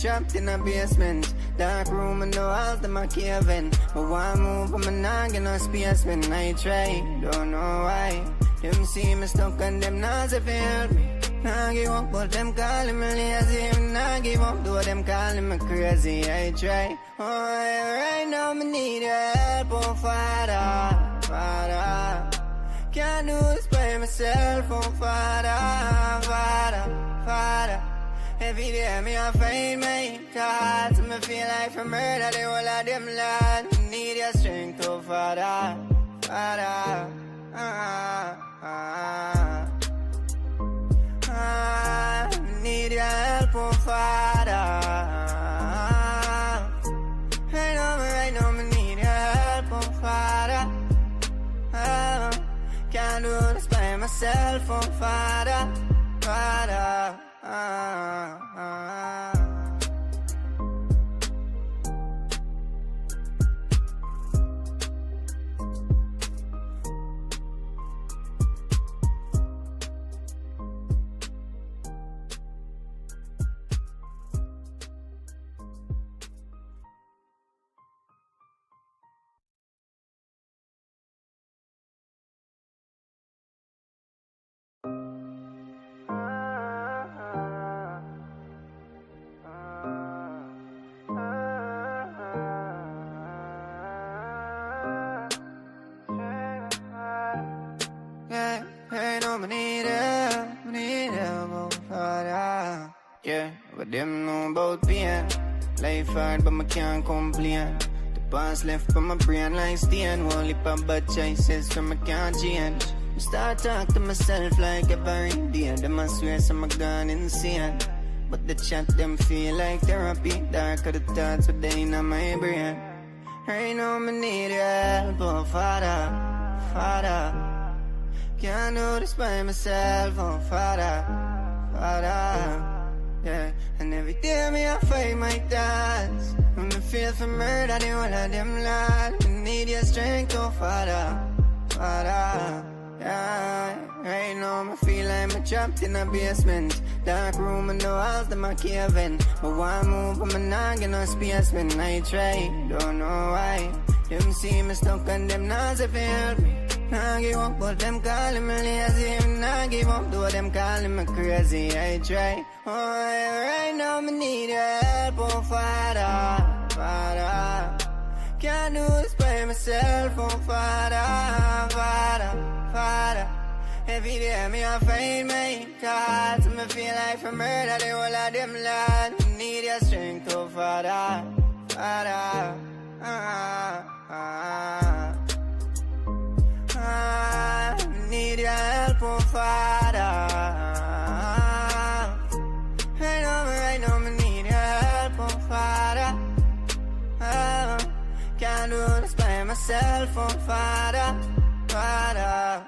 trapped in a basement. Dark room and the walls, them a caving. But one move, I'm not get no space when I try. Don't know why. Them see me stuck and them not if help me. Nah give up, but them calling me lazy. Nah give up, though them calling me crazy. I try. Oh, right now me need your help, oh Father, Father. Can't do this by myself, oh Father, Father, Father. Every day me I find my thoughts. Me feel like for murder the whole of them land. Need your strength, oh Father, Father. Need your help, oh Father. Right now, me need your help, oh Father. Can't do this by myself, oh Father, Father. Yeah, but them know about pain. Life hard, but I can't complain. The past left from my brain like stain. Won't lip up bad choices from I can't change. I start talk to myself like every day. Them I swear some I gone insane. But the chat them feel like therapy. Dark of the thoughts within my brain. Right now I need your help, oh Father, Father. Can't do this by myself, oh Father, Father. Yeah, and every day me I fight my thoughts. When me feel for murder, the whole of them lads. Me need your strength, oh Father, Father. Yeah, right now me feel like I'm trapped in a basement. Dark room and the walls, them a caving. But one move, I'm not get no space when I try. Don't know why. Them see me stuck and them not if help me. Nah give up, but them calling me lazy. Nah give up, though them calling me crazy. I try. Oh, right now me need your help, oh Father, Father. Can't do this by myself, oh Father, Father, Father. Every day me I find my thoughts. Me feel like for murder the whole of them lads. Need your strength, oh Father, Father. Need your help, oh Father. Right now, me need your help, oh Father. Can't do this by myself, oh Father, Father.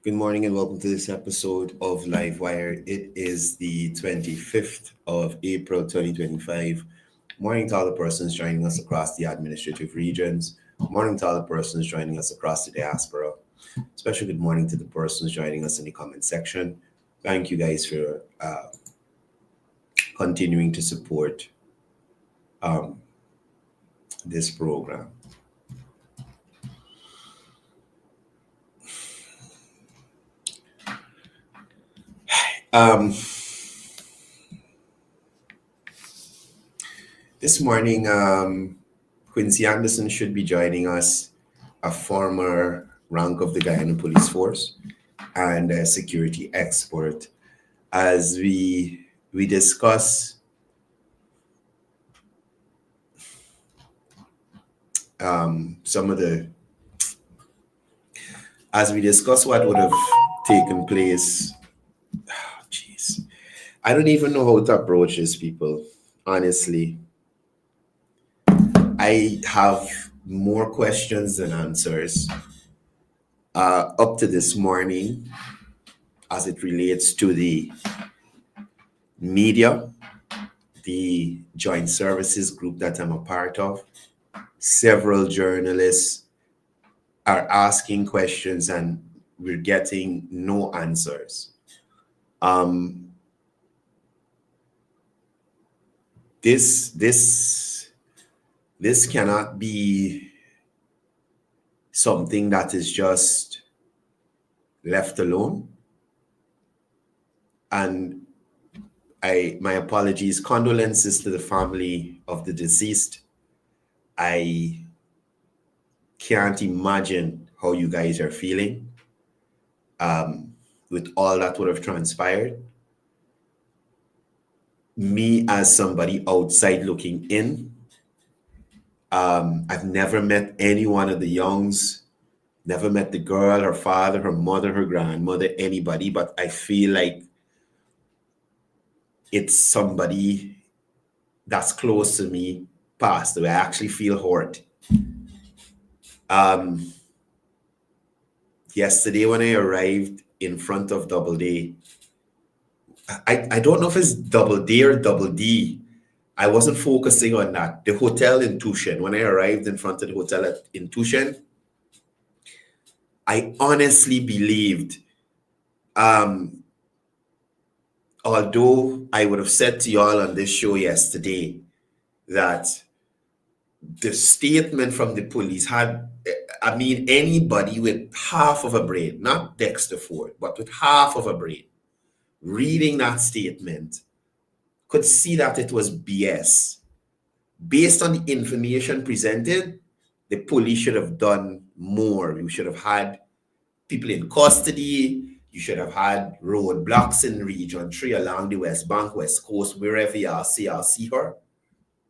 Good morning and welcome to this episode of Livewire. It is the 25th of April 2025. Morning to all the persons joining us across the administrative regions. Morning to all the persons joining us across the diaspora. Special good morning to the persons joining us in the comment section. Thank you guys for continuing to support this program. This morning, Quincy Anderson should be joining us, a former rank of the Guyana Police Force and a security expert, as we discuss what would have taken place. Jeez, I don't even know how to approach this, people. Honestly, I have more questions than answers up to this morning as it relates to the media, the joint services group that I'm a part of. Several journalists are asking questions and we're getting no answers. This cannot be something that is just left alone. And my apologies, condolences to the family of the deceased. I can't imagine how you guys are feeling with all that would have transpired. Me, as somebody outside looking in, I've never met any one of the Youngs, never met the girl, her father, her mother, her grandmother, anybody, but I feel like it's somebody that's close to me passed away. I actually feel hurt. Yesterday when I arrived in front of Double D, I don't know if it's Double D or Double D. I wasn't focusing on that. The hotel in Tushen, when I arrived in front of the hotel in Tushen, I honestly believed, although I would have said to y'all on this show yesterday that the statement from the police had, I mean, anybody with half of a brain, not Dexter Ford, but with half of a brain, reading that statement could see that it was BS. Based on the information presented, the police should have done more. You should have had people in custody. You should have had roadblocks in Region 3 along the West Bank, West Coast, wherever y'all see her.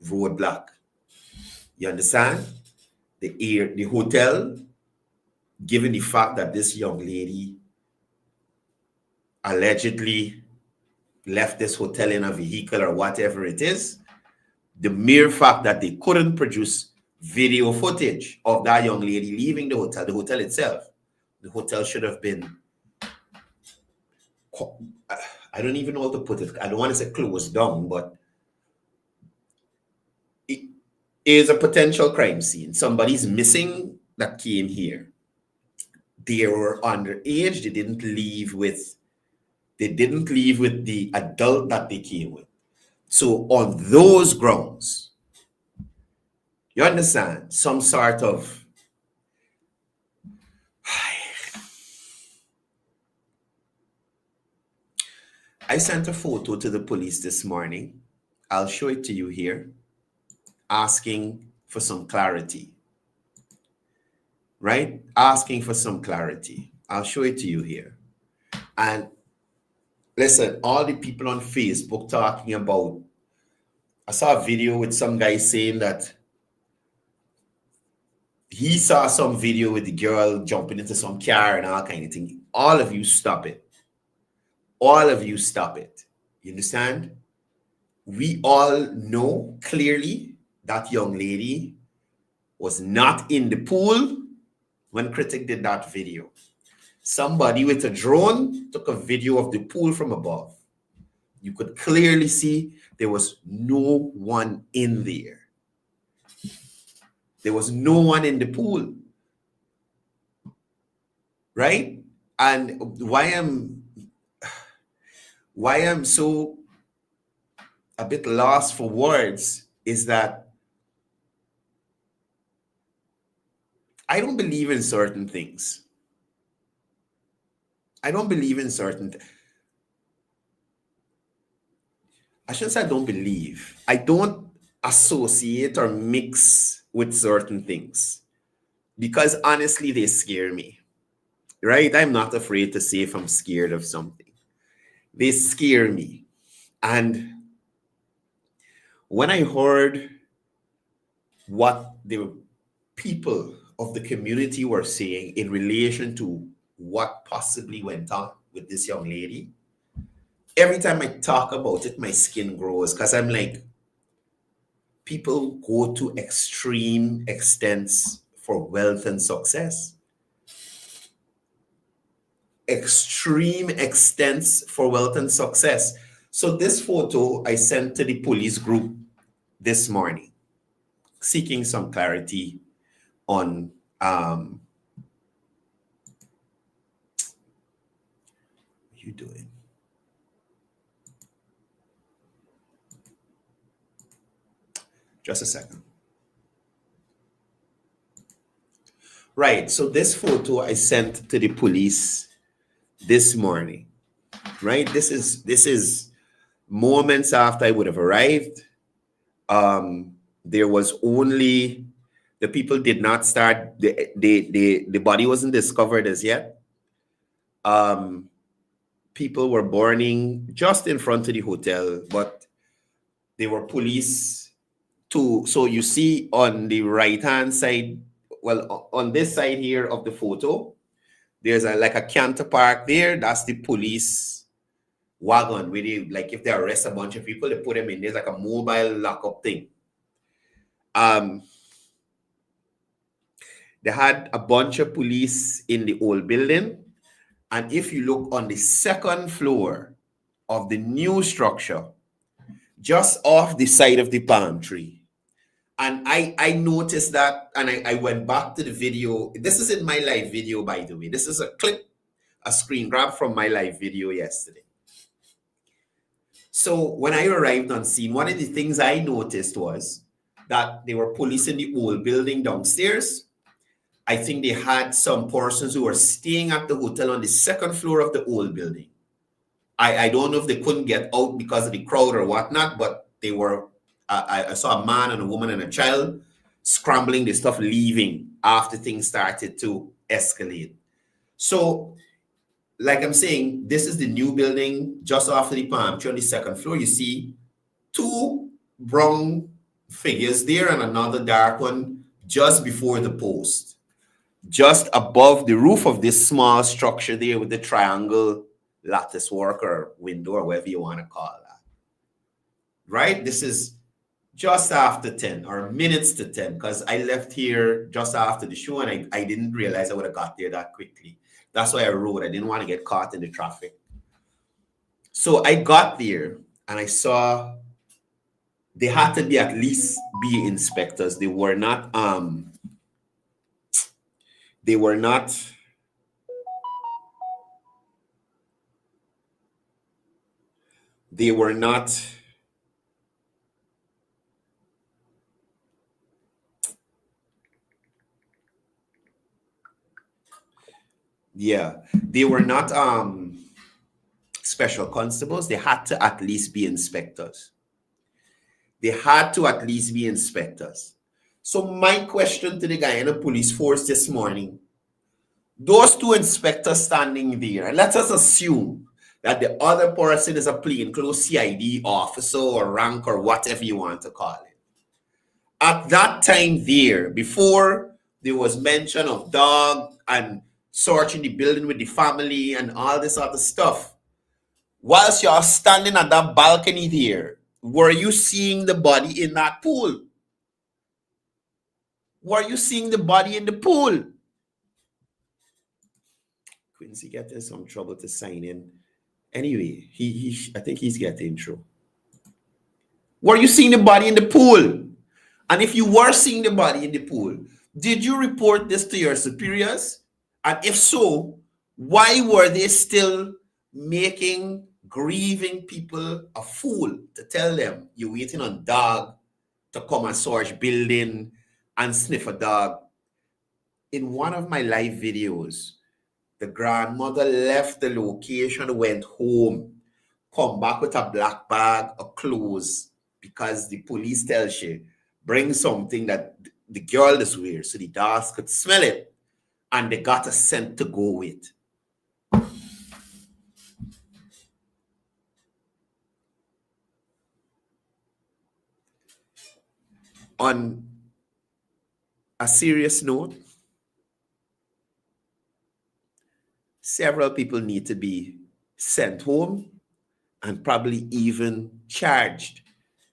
Roadblock. You understand? The hotel, given the fact that this young lady allegedly left this hotel in a vehicle or whatever it is, the mere fact that they couldn't produce video footage of that young lady leaving the hotel itself, the hotel should have been, I don't even know how to put it. I don't want to say closed down, but it is a potential crime scene. Somebody's missing that came here. They were underage. They didn't leave with the adult that they came with. So on those grounds, you understand, some sort of I sent a photo to the police this morning. I'll show it to you here, asking for some clarity. Right? Asking for some clarity. I'll show it to you here. And listen, all the people on Facebook talking about, I saw a video with some guy saying that he saw some video with the girl jumping into some car and all kind of thing. All of you stop it. All of you stop it. You understand? We all know clearly that young lady was not in the pool when Critic did that video. Somebody with a drone took a video of the pool from above. You could clearly see there was no one in there. There was no one in the pool. Right? And why I'm so a bit lost for words is that I don't believe in certain things. I don't believe in certain I shouldn't say I don't believe. I don't associate or mix with certain things because honestly, they scare me. Right? I'm not afraid to say if I'm scared of something. They scare me. And when I heard what the people of the community were saying in relation to what possibly went on with this young lady, every time I talk about it, my skin grows because I'm like, people go to extreme extents for wealth and success. Extreme extents for wealth and success. So this photo I sent to the police group this morning, seeking some clarity on what are you doing? Just a second. Right. So this photo I sent to the police this morning. Right. This is moments after I would have arrived. There was only the people did not start. The body wasn't discovered as yet. People were burning just in front of the hotel, but there were police too. So you see on the right hand side, well, on this side here of the photo, there's like a canter park there. That's the police wagon where they, like, if they arrest a bunch of people, they put them in. There's like a mobile lockup thing. They had a bunch of police in the old building. And if you look on the second floor of the new structure, just off the side of the palm tree, and I noticed that, and I went back to the video. This is in my live video, by the way. This is a clip, a screen grab from my live video yesterday. So when I arrived on scene, one of the things I noticed was that there were police in the old building downstairs. I think they had some persons who were staying at the hotel on the second floor of the old building. I don't know if they couldn't get out because of the crowd or whatnot, but they were, I saw a man and a woman and a child scrambling the stuff, leaving after things started to escalate. So, like I'm saying, this is the new building just after the palm tree on the second floor. You see two brown figures there and another dark one just before the post, just above the roof of this small structure there with the triangle lattice work or window or whatever you want to call that. Right? This is just after 10 or minutes to 10, because I left here just after the show and I didn't realize I would have got there that quickly. That's why I rode. I didn't want to get caught in the traffic. So I got there and I saw they had to be at least be inspectors. They were not special constables. They had to at least be inspectors. So my question to the guy in the police force this morning, those two inspectors standing there, and let us assume that the other person is a plainclothes CID officer or rank or whatever you want to call it. At that time there, before there was mention of dog and searching the building with the family and all this other stuff, whilst you're standing at that balcony there, were you seeing the body in that pool? Were you seeing the body in the pool? Quincy getting some trouble to sign in. Anyway, I think he's getting through. Were you seeing the body in the pool? And if you were seeing the body in the pool, did you report this to your superiors? And if so, why were they still making grieving people a fool to tell them you're waiting on dog to come and search building and sniff a dog? In one of my live videos, the grandmother left the location, went home, come back with a black bag of clothes because the police tell she bring something that the girl is wearing so the dogs could smell it, and they got a scent to go with. On a serious note, several people need to be sent home and probably even charged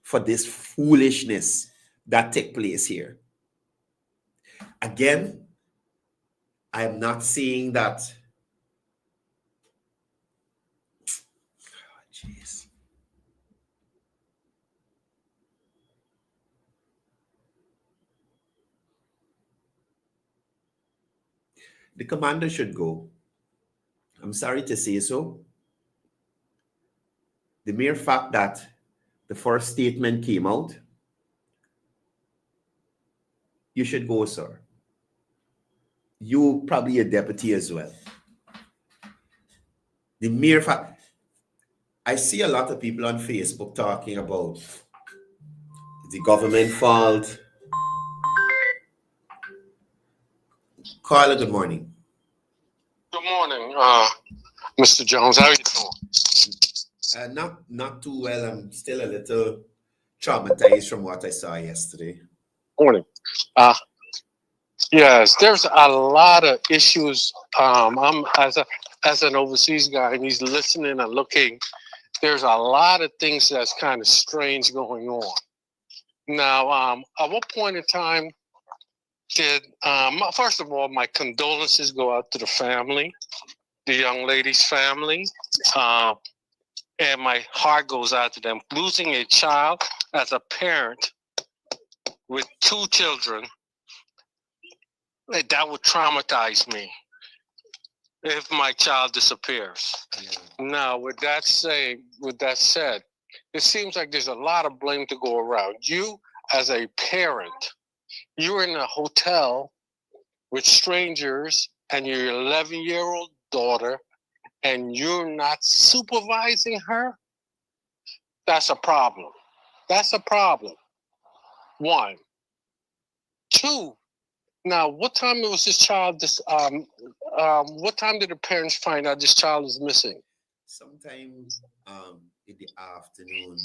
for this foolishness that took place here. Again, I am not saying that. Jeez. the commander should go. I'm sorry to say so. The mere fact that the first statement came out, you should go, sir. You probably a deputy as well. The mere fact, I see a lot of people on Facebook talking about the government fault. Carla, good morning. Good morning, Mr. Jones. How are you doing? Not too well. I'm still a little traumatized from what I saw yesterday. Morning. Yes, there's a lot of issues. I'm as an overseas guy, and he's listening and looking. There's a lot of things that's kind of strange going on. Now, at what point in time did first of all, my condolences go out to the family, the young lady's family, and my heart goes out to them. Losing a child as a parent with 2 children, that would traumatize me if my child disappears. Yeah. Now, with that said, it seems like there's a lot of blame to go around. You, as a parent, you're in a hotel with strangers and your 11-year-old daughter, and you're not supervising her. That's a problem. That's a problem. 1. 2. Now, what time was this child? What time did the parents find out this child is missing? Sometime in the afternoon.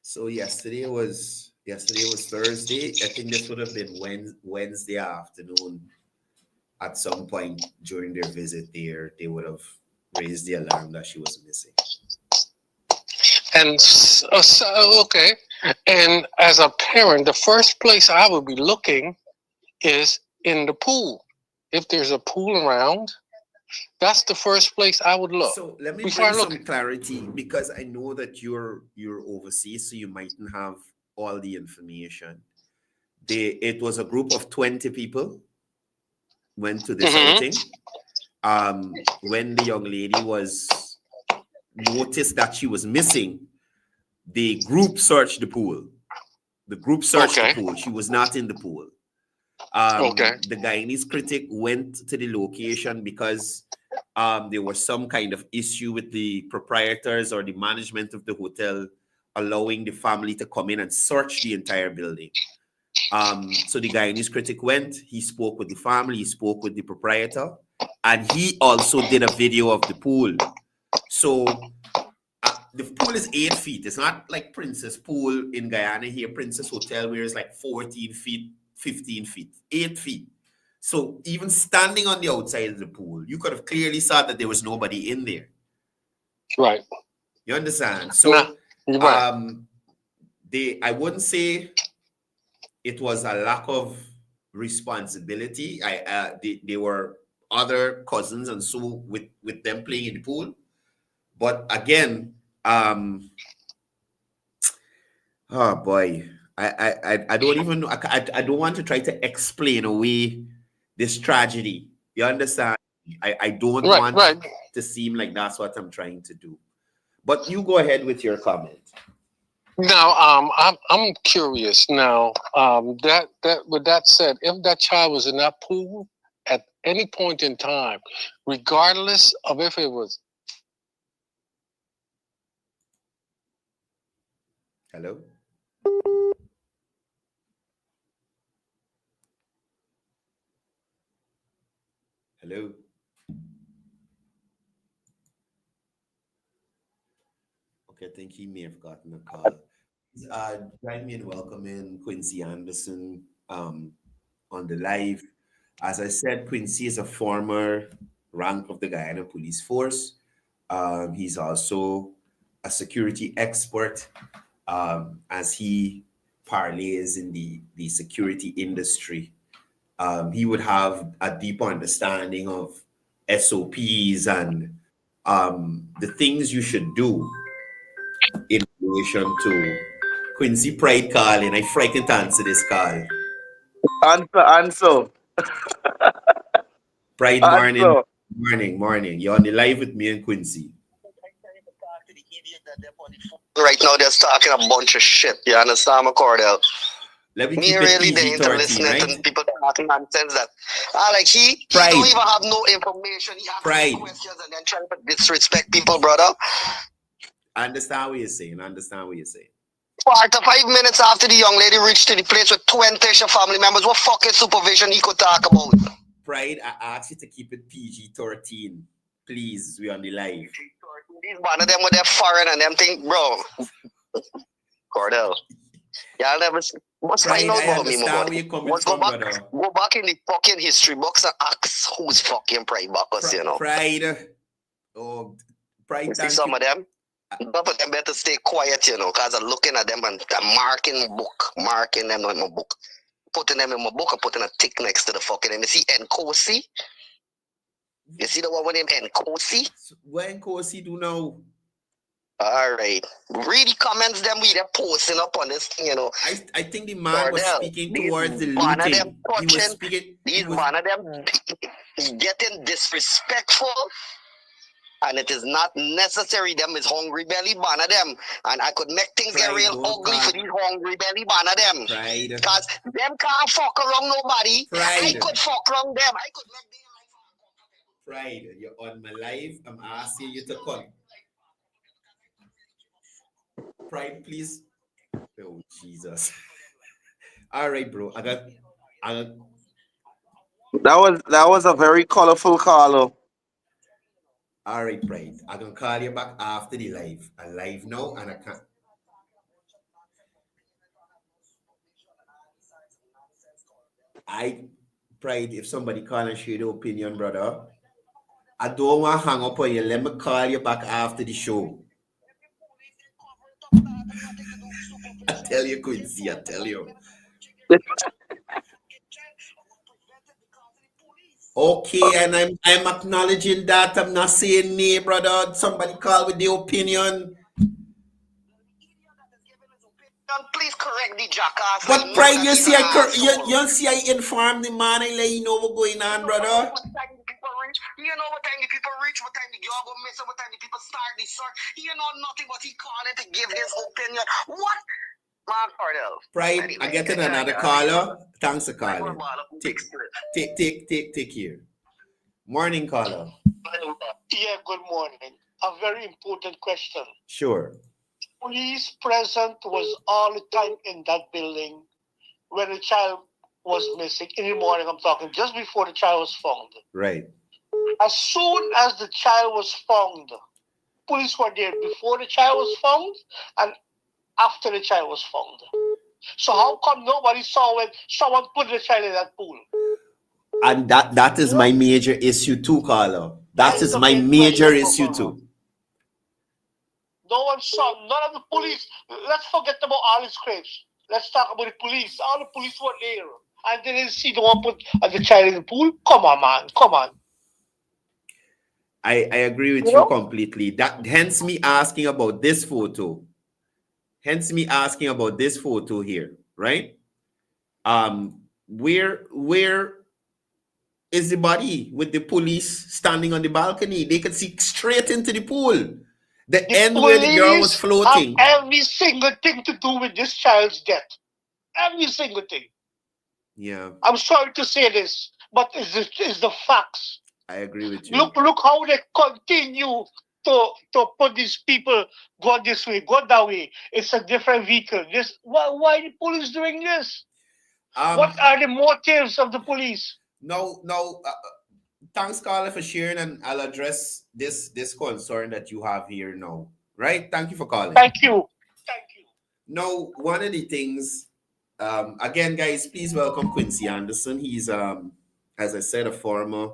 So yesterday was Thursday. I think this would have been Wednesday afternoon. At some point during their visit there, they would have raised the alarm that she was missing. And okay. And as a parent, the first place I would be looking is in the pool. If there's a pool around, that's the first place I would look. So let me bring some clarity, because I know that you're overseas, so you mightn't have all the information. It was a group of 20 people went to this outing. When the young lady was noticed that she was missing, the group searched the pool. The group searched the pool. She was not in the pool. The Guyanese critic went to the location because there was some kind of issue with the proprietors or the management of the hotel allowing the family to come in and search the entire building. So the Guyanese critic went, he spoke with the family, he spoke with the proprietor, and he also did a video of the pool. So the pool is 8 feet. It's not like Princess Pool in Guyana here, Princess Hotel, where it's like 14 feet, 15 feet, 8 feet. So even standing on the outside of the pool, you could have clearly saw that there was nobody in there. Right. You understand? So I wouldn't say it was a lack of responsibility. There were other cousins and so with them playing in the pool. But again, oh boy, I don't even know. I don't want to try to explain away this tragedy. You understand? I don't want to seem like that's what I'm trying to do. But you go ahead with your comment. Now, I'm curious. Now, that with that said, if that child was in that pool at any point in time, regardless of if it was. Hello? Hello? Okay, I think he may have gotten a call. Join me in welcoming Quincy Anderson on the live. As I said, Quincy is a former rank of the Guyana Police Force. He's also a security expert as he parlays in the security industry. He would have a deeper understanding of SOPs and the things you should do in relation to Quincy Pride call, and I frightened to answer this call. Answer. Pride And morning, so, morning. You're on the live with me and Quincy. Right now, they're talking a bunch of shit. You understand, me, Courdel? Let me Me keep it really PG ain't into 13, listening right? to people talking nonsense that like he Pride. don't even have no information. He asks Pride. questions and then trying to disrespect people, brother. I understand what you're saying. 5 minutes after the young lady reached to the place with 20 family members, what fucking supervision he could talk about? Pride, I asked you to keep it PG 13. Please, we're on the live. These one of them with their foreign and them think, bro. Courdel. Y'all never must Pride, find out I about me, understand my where boy. you're coming Must from, go back, brother. go back in the fucking history books and ask who's fucking Pride Bacchus, you know. Pride. Oh, Pride, You see thank some you. of them? Some of them better stay quiet, you know, because I'm looking at them and I'm marking them in my book. Putting them in my book and putting a tick next to the fucking name. You see Nkosi? You see the one with him Nkosi? What Nkosi do now? All right. Read the comments them we they're posting up on this thing, you know. I think the man was Courdel, speaking these towards the one of looting. them He was touching, speaking. these one of them getting disrespectful. And it is not necessary. Them is hungry belly ban of them. And I could make things Pride, get real don't ugly call- for these hungry belly ban of them. Pride. Because them can't fuck around nobody. Pride. I could fuck around them. I could make their life Pride, you're on my live. I'm asking you to call. Pride, please. Oh, Jesus. All right, bro. I got that was a very colorful call. all right, Pride. I'm gonna call you back after the live. I'm live now and I can't. Pride, if somebody call and share their opinion, brother, I don't want to hang up on you. Let me call you back after the show. I tell you, Quincy, I tell you. Okay, and I'm acknowledging that. I'm not saying nay, brother. Somebody call with the opinion. please correct the jackass. But like, Pride, no, you he's see, an asshole. you see, I inform the man. I let you know what's going on, brother. What time the people reach? You know what time the people reach? What time the girl go miss? What time the people start the search? You know nothing but he calling to give his opinion. What? Man, Courdel. Pride, Anyway, I get another caller. Thanks for calling. Take Take care. Morning, caller. Yeah, good morning. A very important question. Sure. Police present was all the time in that building when the child was missing. In the morning, I'm talking just before the child was found. Right. As soon as the child was found, police were there before the child was found and after the child was found. So how come nobody saw when someone put the child in that pool? And that is my major issue too, caller. That is my major issue too. No one saw, none of the police. Let's forget about all the scrapes. Let's talk about the police. All the police were there. And they didn't see the one put the child in the pool. Come on, man. Come on. I agree with you completely. That hence me asking about this photo. Hence me asking about this photo here, right? Where is the body with the police standing on the balcony? They could see straight into the pool. The end where the girl was floating. Have every single thing to do with this child's death. Every single thing. Yeah. I'm sorry to say this, but it's the facts. I agree with you. Look how they continue to put these people go this way, go that way. It's a different vehicle. Why the police doing this? What are the motives of the police? No. Thanks, Carla, for sharing, and I'll address this concern that you have here now. Right? Thank you for calling. Thank you. Now, one of the things, again, guys, please welcome Quincy Anderson. He's, as I said, a former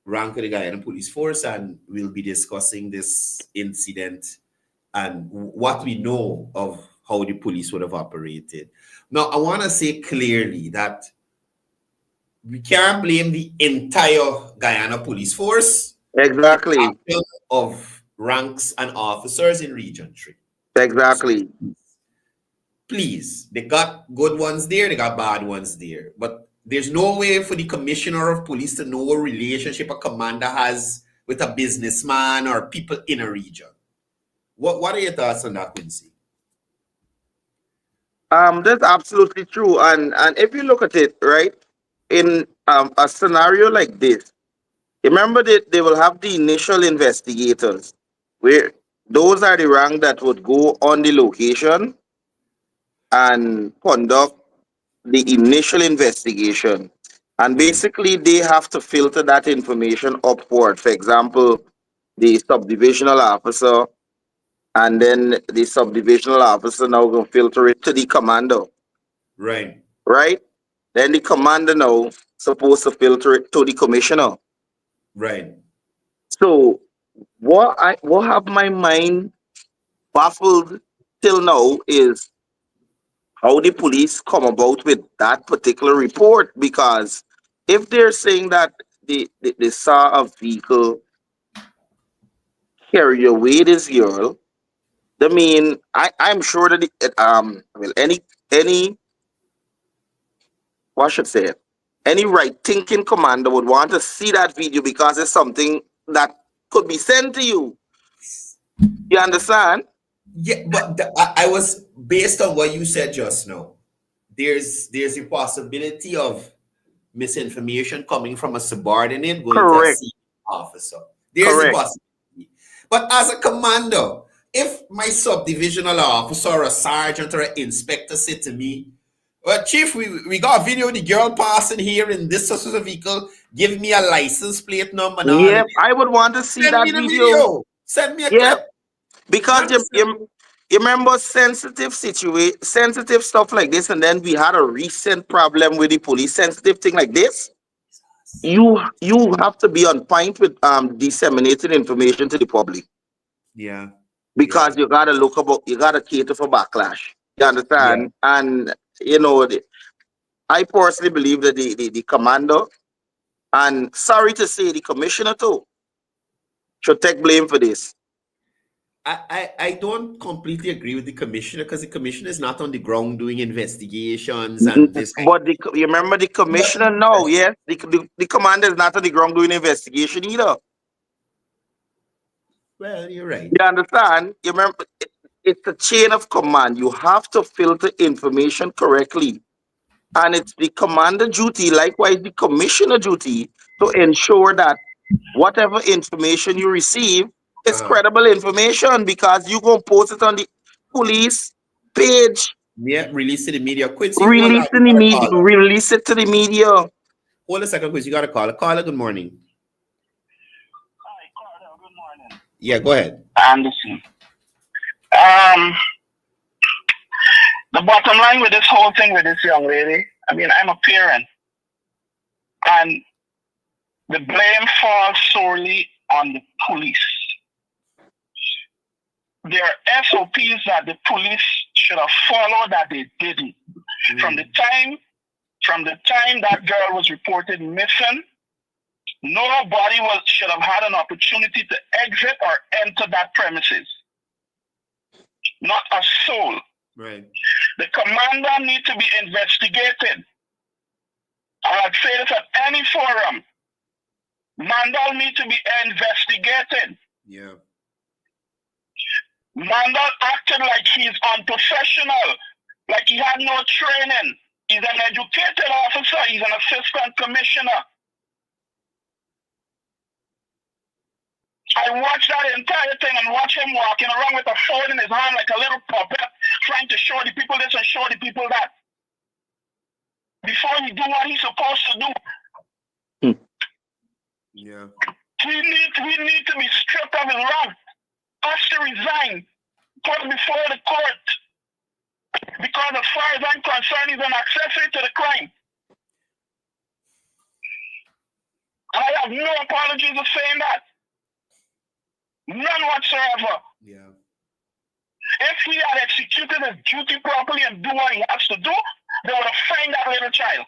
rank of the Guyana Police Force, and we'll be discussing this incident and what we know of how the police would have operated. Now, I want to say clearly that we can't blame the entire Guyana Police Force. Exactly. Of ranks and officers in Region 3. Exactly. So, please, they got good ones there, they got bad ones there. But There's no way for the commissioner of police to know what relationship a commander has with a businessman or people in a region. What are your thoughts on that, Quincy? That's absolutely true. And if you look at it, right, in a scenario like this, remember that they will have the initial investigators, where those are the rank that would go on the location and conduct the initial investigation. And basically, they have to filter that information upward. For example, the subdivisional officer, and then the subdivisional officer now going to filter it to the commander, Right. right? Then the commander now supposed to filter it to the commissioner. Right. So what have my mind baffled till now is how the police come about with that particular report, because if they're saying that they saw a vehicle carry away this girl, I mean, I'm sure that well, any what should say it, any right thinking commander would want to see that video because it's something that could be sent to you. You understand? Yeah, but I was based on what you said just now. There's a possibility of misinformation coming from a subordinate going to a Correct. senior officer. There's a Correct. possibility. But as a commander, if my subdivisional officer or a sergeant or an inspector said to me, well, Chief, we got a video of the girl passing here in this sort of vehicle. Give me a license plate number and all of Yep, it. I would want to see Send that me the video. video. Send me a Yep, clip. You because understand? you remember sensitive stuff like this, and then we had a recent problem with the police sensitive thing like this. You have to be on point with disseminating information to the public, Yeah. Yeah. because you gotta cater for backlash. You Yeah. understand? And you know, I personally believe that the commander, and sorry to say the commissioner too, should take blame for this. I don't completely agree with the commissioner because the commissioner is not on the ground doing investigations and this. But you remember the But commissioner? No, yes, the commander is not on the ground doing investigation either. well, you're right. You understand? You remember, it's a chain of command. You have to filter information correctly. And it's the commander duty, likewise the commissioner duty, to ensure that whatever information you receive is Uh, credible information, because you gonna post it on the police page, yeah, release to the media. Quincy, hold on. release You in the got a media, caller. release it to the media. Hold a second, Quincy. You got a caller. Caller, good morning. Hi, Courdel, good morning. Yeah, go ahead. Anderson. The bottom line with this whole thing with this young lady, I mean, I'm a parent, and the blame falls solely on the police. There are SOPs that the police should have followed that they didn't. From the time that girl was reported missing, nobody should have had an opportunity to exit or enter that premises. Not a soul. Right. The commander needs to be investigated. I'd say this at any forum. Mandal needs to be investigated. Yeah. Mandal acted like he's unprofessional, like he had no training. He's an educated officer. He's an assistant commissioner. I watched that entire thing and watched him walking around with a phone in his hand like a little puppet, trying to show the people this and show the people that. Before he do what he's supposed to do. Yeah. We need to be stripped of his rank. Has to resign. Put before the court. Because as far as I'm concerned, he's an accessory to the crime. I have no apologies for saying that. None whatsoever. Yeah. If he had executed his duty properly and do what he has to do, they would have found that little child.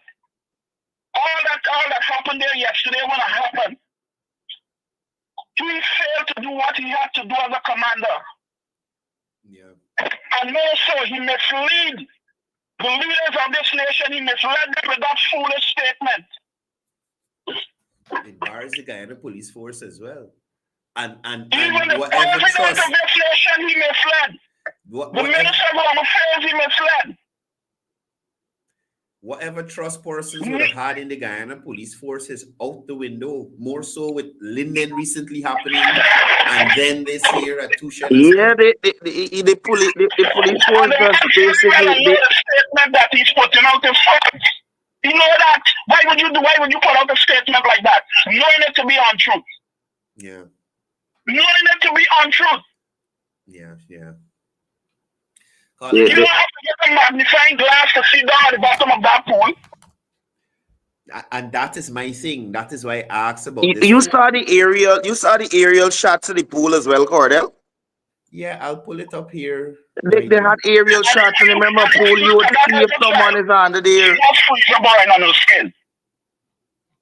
All that happened there yesterday would have happened. He failed to do what he had to do as a commander. Yeah. And more so, he misled The leaders of this nation, he misled them with that foolish statement. It bars the Guyana police force as well. And Even the whatever president trust, of this nation, he misled. The minister of Home Affairs, he misled. whatever trust persons would have had in the Guyana police force is out the window. More so with Linden recently happening, and then this year at Tusha. Yeah, the police force does basically. The statement that he's putting out is false. You know that? Why would you put out a statement like that? Knowing it to be untrue. Yeah. Knowing it to be untrue. Yeah. You don't have to get a magnifying glass to see down at the bottom of that pool. And that is my thing. That is why I asked about this. You saw the aerial shots of the pool as well, Courdel? Yeah, I'll pull it up here. They had aerial shots, and remember, pool, you would see if someone is under there. Freezer burn on her skin.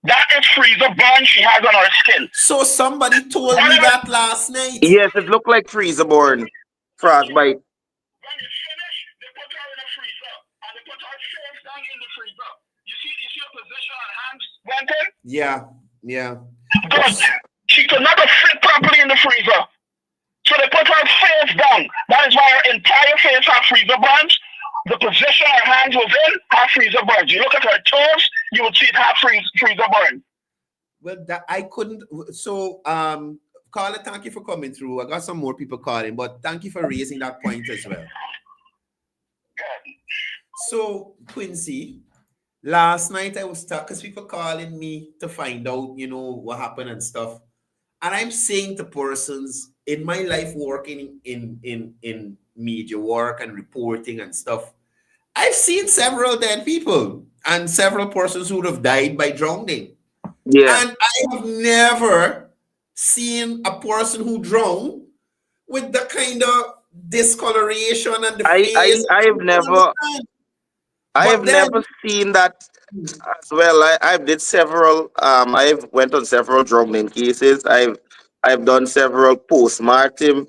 That is freezer burn she has on her skin. So somebody told me that last night. Yes, it looked like freezer burn, frostbite. When it's finished, they put her in the freezer, and they put her face down in the freezer. You see her position on hands went in? Yeah. Good. She could not have fit properly in the freezer. So they put her face down. That is why her entire face had freezer burns. The position her hands was in had freezer burns. You look at her toes, you would see it had freezer burn. Well, that I couldn't. So, Carla, thank you for coming through. I got some more people calling, but thank you for raising that point as well. So, Quincy, last night I was stuck because people calling me to find out, what happened and stuff. And I'm saying to persons in my life working in media work and reporting and stuff, I've seen several dead people and several persons who would have died by drowning. Yeah. And I have never seen a person who drowned with the kind of discoloration and the face. I have never seen that as well. I did several. I've went on several drowning cases. I've done several postmortem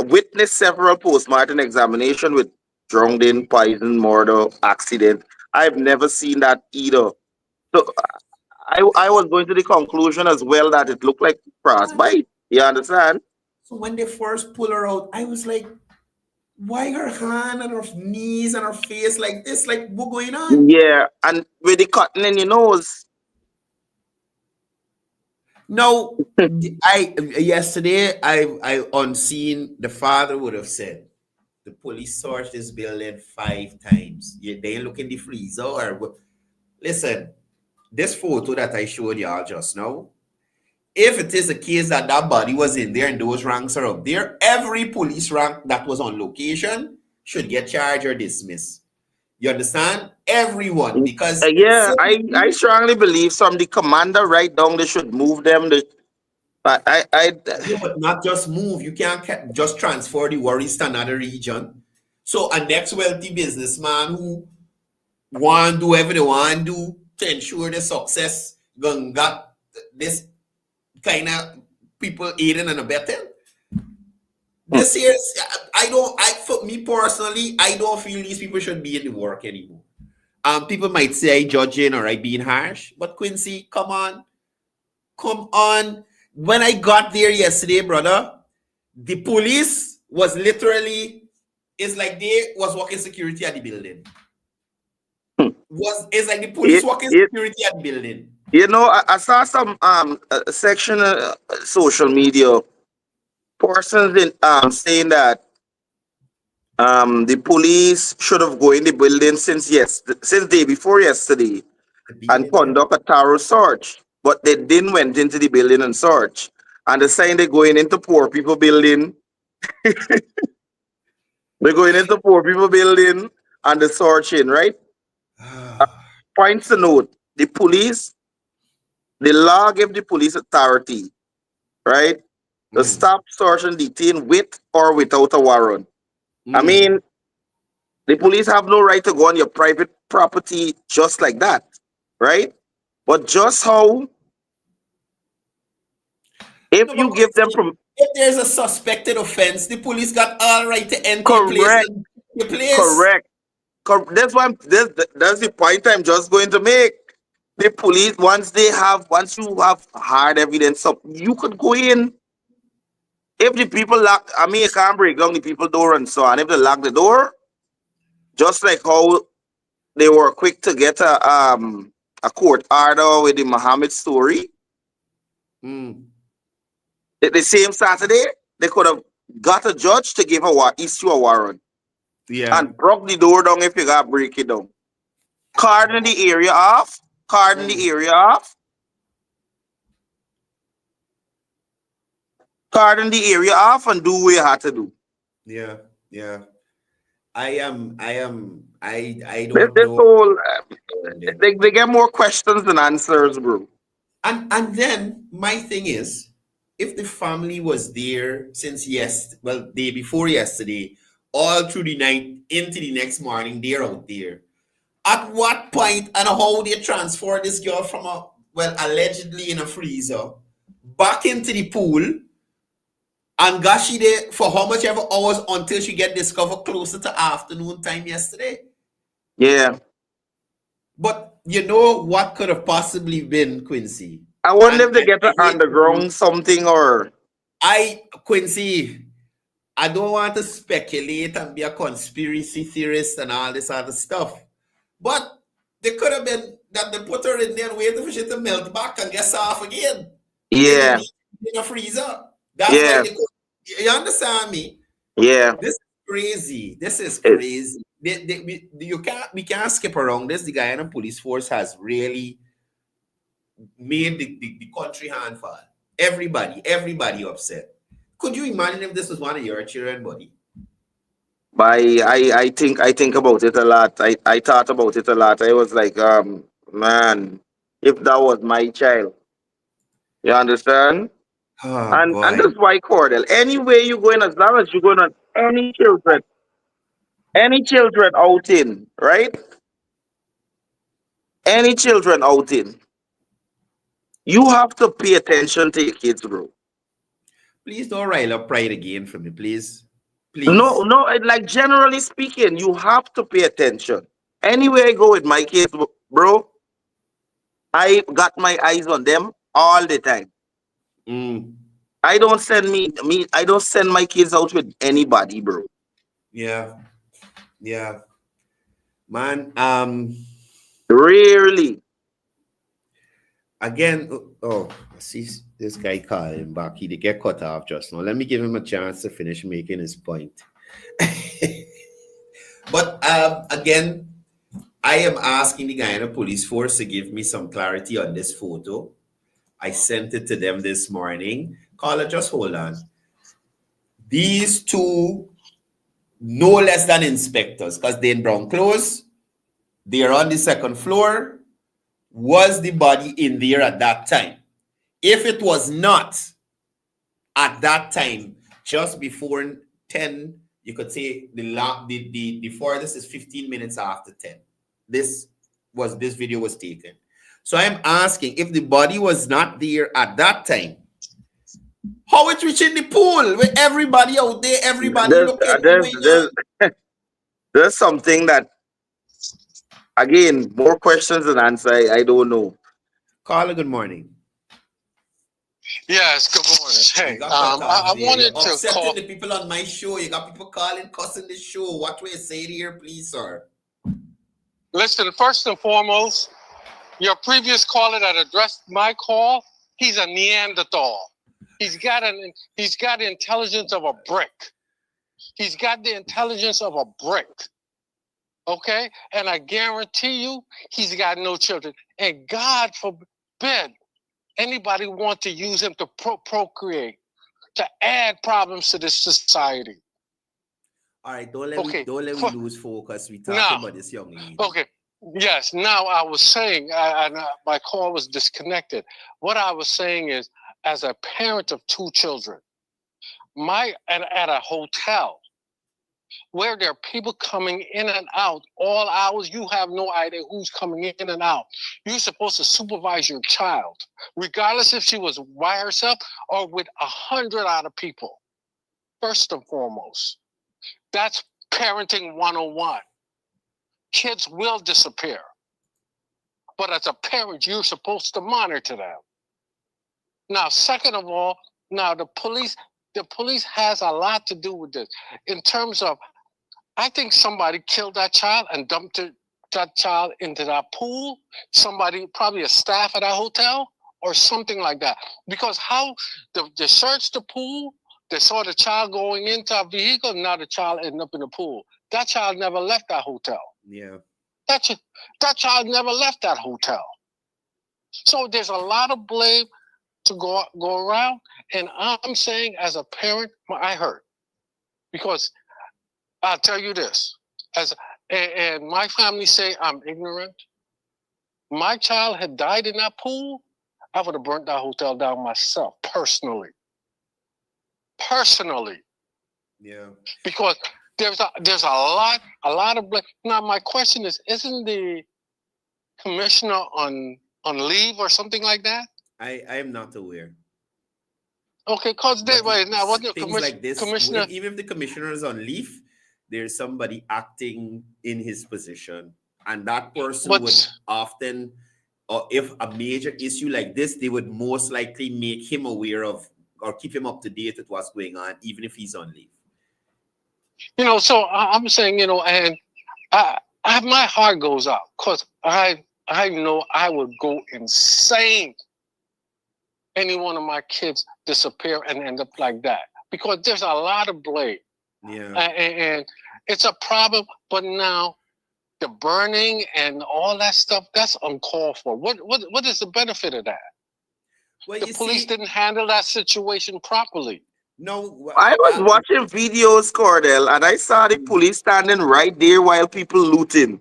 witnessed several postmortem examination with drowning, poison, murder, accident. I've never seen that either. So I was going to the conclusion as well that it looked like frostbite. You understand? So when they first pull her out, I was like, why her hand and her knees and her face like this? Like, what's going on? Yeah, and with the cotton in your nose. No, yesterday I unseen the father would have said the police searched this building 5 times. They look in the freezer or what? Listen, this photo that I showed y'all just now, if it is a case that body was in there and those ranks are up there, every police rank that was on location should get charged or dismissed. You understand? Everyone, because I strongly believe from the commander right down they should move them. But but not just move. You can't just transfer the worries to another region. So a next wealthy businessman who want to do whatever they want to do to ensure the success gonna got this kind of people aiding and abetting. This year, for me personally, I don't feel these people should be in the work anymore. People might say I judging or I being harsh, but Quincy, come on. When I got there yesterday, brother, the police was literally, it's like they was working security at the building. It's like the police working security at the building. You know, I saw some section of social media persons saying that the police should have gone in the building since day before yesterday and conduct a thorough search, but they didn't went into the building and search. And they're saying they're going into poor people building. They're going into poor people building and they're searching, right? Points to note, the law gave the police authority, right? To stop, search, and detain with or without a warrant. I mean, the police have no right to go on your private property just like that, right? But just how, if there's a suspected offense, the police got all right to enter your place. Correct. That's why that's the point I'm just going to make. The police, once you have hard evidence up, you could go in. If the people lock, I mean, you can't break down the people door and so on. If they lock the door, just like how they were quick to get a court order with the Muhammad story, Mm. the same Saturday, they could have got a judge to issue a warrant Yeah. and broke the door down if you got break it down. Cordon the area off, cordon the area off, cordon the area off, and do what you had to do. Yeah. Yeah. I This, don't this know. whole they get more questions than answers, bro. And then my thing is, if the family was there since day before yesterday, all through the night into the next morning, they're out there. At what point and how they transfer this girl from allegedly in a freezer back into the pool and got she there for how much ever hours until she get discovered closer to afternoon time yesterday? Yeah. But you know what could have possibly been, Quincy? I wonder And if they get I an hate to do- underground something or Quincy, I don't want to speculate and be a conspiracy theorist and all this other stuff. But they could have been that they put her in there and waited for she to melt back and get soft again. yeah, In a freezer. That's why yeah, they could. You understand me? yeah. This is crazy. This is It- crazy. We can't skip around this. The Guyana police force has really made the country handful. Everybody upset. Could you imagine if this was one of your children, buddy? I think about it a lot. I thought about it a lot. I was like, man, if that was my child, you understand? Oh And boy. that's why Cordell. Anywhere you going, as long as you're going on any children outing, right? Any children outing, you have to pay attention to your kids, bro. Please don't rile up pride again for me, please. No, Please. no, like generally speaking, you have to pay attention. Anywhere I go with my kids, bro, I got my eyes on them all the time. Mm, I don't send I don't send my kids out with anybody, bro. yeah. Yeah. Man, Rarely. again, I see this guy calling back. He did get cut off just now. Let me give him a chance to finish making his point. But again, I am asking the Guyana police force to give me some clarity on this photo. I sent it to them this morning. Carla, just hold on. These two, no less than inspectors, because they're in brown clothes, they're on the second floor. Was the body in there at that time? If it was not at that time, just before 10, you could say the farthest is 15 minutes after 10. This video was taken. So I'm asking, if the body was not there at that time, how it reaching the pool with everybody out there, everybody looking? There's something that, again, more questions than answers. I don't know. Carla, good morning. Yes, good morning. Hey, I wanted to upsetting the people on my show. You got people calling, cussing the show. What will you say here, please, sir? Listen, first and foremost, your previous caller that addressed my call, he's a Neanderthal. He's got the intelligence of a brick. He's got the intelligence of a brick. Okay? And I guarantee you, he's got no children. And God forbid anybody want to use him to procreate, to add problems to this society. All right, don't let me lose focus. We talking about this young lady. Okay. Yes. Now I was saying, my call was disconnected. What I was saying is, as a parent of two children, at a hotel where there are people coming in and out all hours, you have no idea who's coming in and out. You're supposed to supervise your child, regardless if she was by herself or with 100 other people. First and foremost, that's parenting 101. kids will disappear. But as a parent, you're supposed to monitor them. Now, second of all, now the police has a lot to do with this. In terms of, I think somebody killed that child and dumped that child into that pool. Somebody, probably a staff at that hotel or something like that. Because how they searched the pool, they saw the child going into a vehicle, now the child ended up in the pool. That child never left that hotel. Yeah. That child never left that hotel. So there's a lot of blame to go around. And I'm saying, as a parent, I hurt. Because I'll tell you this, and my family say I'm ignorant. My child had died in that pool, I would have burnt that hotel down myself, personally. Yeah. Because there's a lot of blame. Now my question is, isn't the commissioner on leave or something like that? I am not aware. Okay, because they were now what the things like this, commissioner. even if the commissioner is on leave, there's somebody acting in his position, and that person would often, or if a major issue like this, they would most likely make him aware of or keep him up to date with what's going on, even if he's on leave. So I'm saying, and my heart goes out because I know I would go insane. Any one of my kids disappear and end up like that, because there's a lot of blame. Yeah. And it's a problem, but now the burning and all that stuff, that's uncalled for. What is the benefit of that? Well, the police didn't handle that situation properly. No, I was watching videos, Courdel, and I saw the police standing right there while people looting.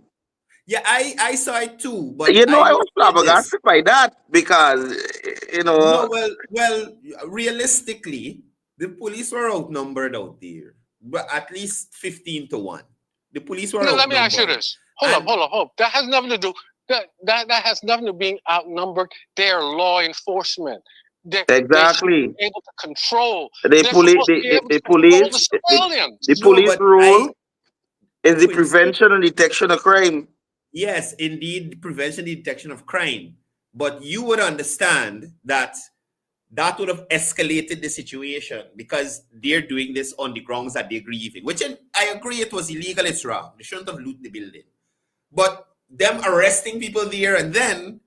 Yeah, I saw it too, but I was flabbergasted by that because No, well, realistically, the police were outnumbered out there, but at least 15-1. The police were outnumbered. Let me ask you this. Hold up. That has nothing to do. That has nothing to being outnumbered. They're law enforcement. Exactly. They're able to control. The police role is the prevention and detection of crime. Yes, indeed, prevention and detection of crime. But you would understand that would have escalated the situation because they're doing this on the grounds that they're grieving, which I agree it was illegal, it's wrong. They shouldn't have looted the building. But them arresting people there and then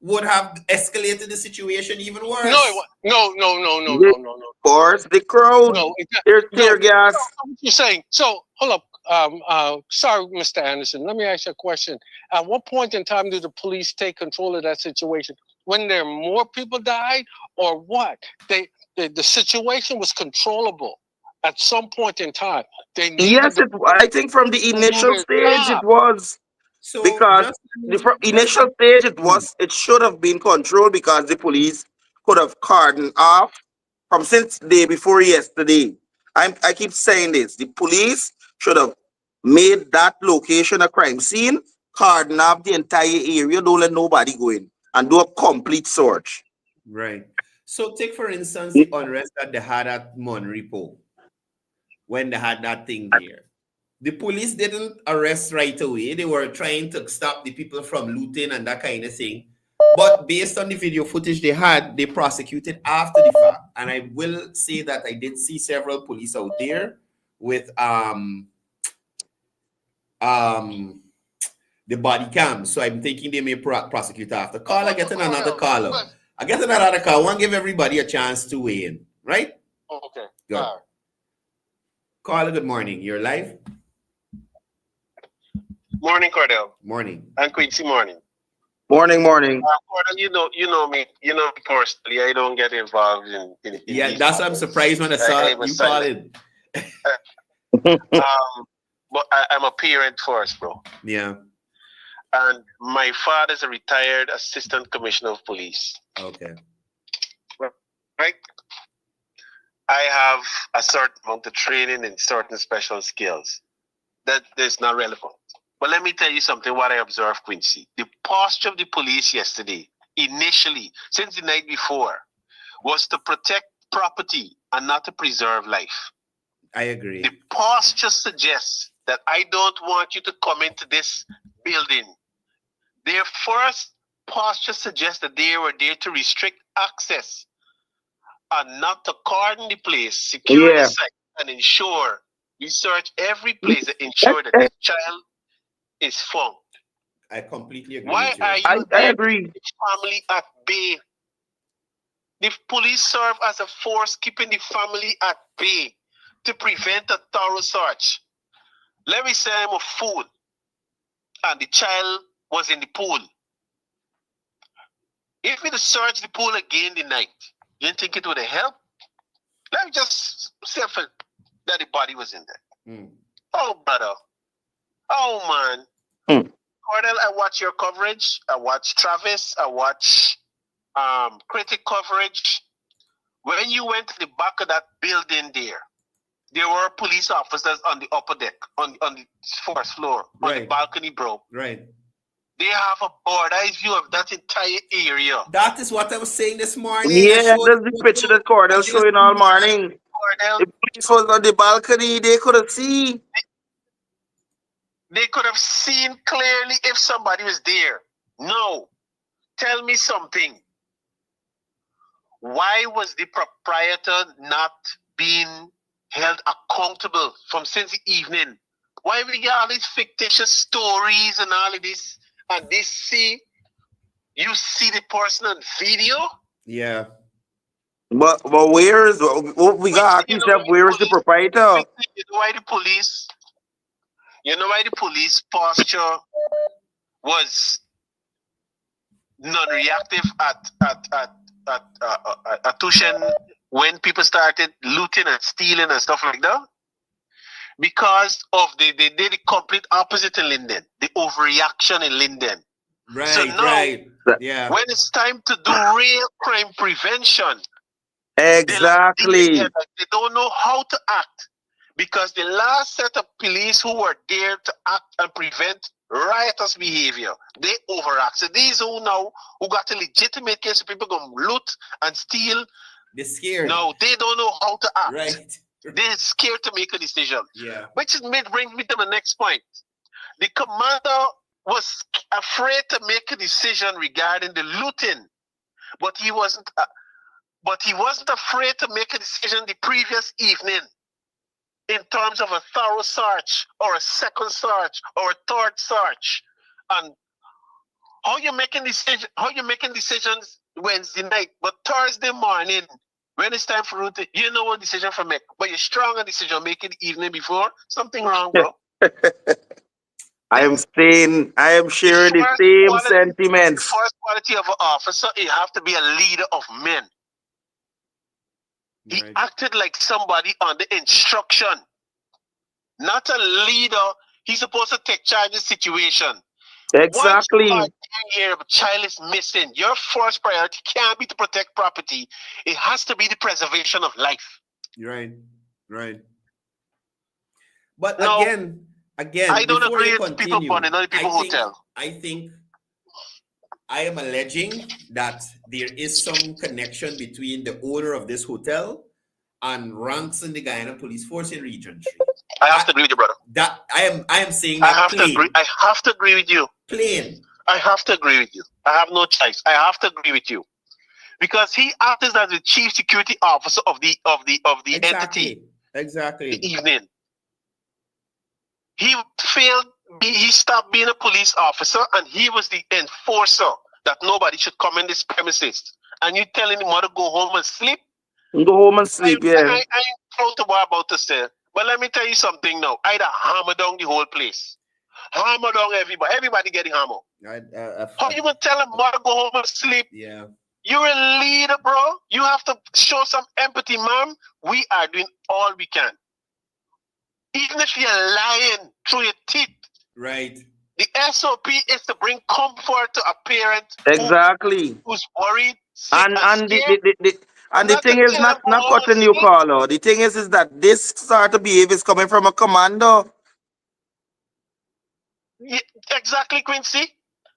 would have escalated the situation even worse. No. Of course, the crowd. There's tear gas. What you're saying. So hold up. Sorry, Mr. Anderson. Let me ask you a question. At what point in time do the police take control of that situation? When there more people died, or what? The situation was controllable at some point in time. I think from the initial stage it was. So because the initial stage it should have been controlled because the police could have cordoned off from since day before yesterday. I keep saying this. The police should have made that location a crime scene, cordon off the entire area, don't let nobody go in, and do a complete search. Right. So take, for instance, the unrest that they had at Monrepo when they had that thing there. The police didn't arrest right away. They were trying to stop the people from looting and that kind of thing. But based on the video footage they had, they prosecuted after the fact. And I will say that I did see several police out there with the body cam. So I'm thinking they may prosecute after. Caller, getting another caller. I get another call. I want to give everybody a chance to weigh in, right? Okay. Good. Caller, good morning. You're live. Morning, Courdel. Morning. And Quincy, morning. Morning. Courdel, you know me personally. I don't get involved in yeah, that's why I'm surprised when I saw you call it. But I'm a parent first, bro. Yeah. And my father's a retired assistant commissioner of police. Okay. Right? I have a certain amount of training in certain special skills that is not relevant. But let me tell you something, what I observed, Quincy. The posture of the police yesterday, initially, since the night before, was to protect property and not to preserve life. I agree. The posture suggests that I don't want you to come into this building. Their first posture suggests that they were there to restrict access and not to cordon the place, secure the Yeah. site, and ensure we search every place to ensure that this child is found. I completely agree Why with you. are I you there to agree. keep the family at bay? The police serve as a force keeping the family at bay to prevent a thorough search. Let me say I'm a fool and the child was in the pool. If we search the pool again tonight, you think it would have helped? Let me just say that the body was in there. Mm. Oh, brother. Oh, man. Courdel, I watch your coverage. I watch Travis. I watch critic coverage. When you went to the back of that building there were police officers on the upper deck, on the first floor, on the Right. balcony, bro. Right. They have a bird's view of that entire area. That is what I was saying this morning. I Yeah, showed that's the picture that Courdel showing all morning. Courdel, The police was on the balcony, they couldn't see. they could have seen clearly if somebody was there. No. Tell me something. Why was the proprietor not being held accountable from since the evening? Why we get all these fictitious stories and all of this? And you see the person on video? Yeah. But where is we got You know ourselves? Where is the proprietor? You know why the police? You know why the police posture was non-reactive at Tushen when people started looting and stealing and stuff like that? Because of they did the complete opposite in Linden, the overreaction in Linden. Right. So now, right. Yeah. when it's time to do real crime prevention, Exactly. they don't know how to act. Because the last set of police who were there to act and prevent riotous behavior, they overact. So these who got a legitimate case of people going to loot and steal, They're scared. no, they don't know how to act. Right. They're scared to make a decision. Yeah. Which brings me to my next point. The commander was afraid to make a decision regarding the looting, but he wasn't afraid to make a decision the previous evening in terms of a thorough search or a second search or a third search. And how you making decisions Wednesday night, but Thursday morning, when it's time for routine, you know what decision for make, but you're strong on decision making the evening before. Something wrong, bro. I am sharing the same sentiments. The first quality of an officer, you have to be a leader of men. He acted like somebody under instruction, not a leader. He's supposed to take charge of the situation. Exactly. Once you are a child is missing, your first priority can't be to protect property. It has to be the preservation of life. Right. Right. But No, again, I don't before agree you with people continue, burning, not the people who tell. I think I am alleging that there is some connection between the owner of this hotel and ranks in the Guyana Police Force in Region 3. I have to agree with you, brother. That I am saying that I have to agree with you. Plain. I have to agree with you. I have no choice. I have to agree with you. Because he acted as the chief security officer of the entity. Exactly. The evening. He failed. He stopped being a police officer, and he was the enforcer that nobody should come in this premises. And you telling him to go home and sleep? Go home and sleep, yeah. I ain't told to what about to say. But let me tell you something now. I'd hammer down the whole place. Hammer down everybody. Everybody getting hammer. How you gonna tell him to go home and sleep? Yeah. You're a leader, bro. You have to show some empathy, ma'am. We are doing all we can. Even if you're lying through your teeth. Right. The SOP is to bring comfort to a parent who's worried, sick, and and the thing is not cutting you, Carlo. The thing is that this sort of behavior is coming from a commander. Yeah, exactly, Quincy.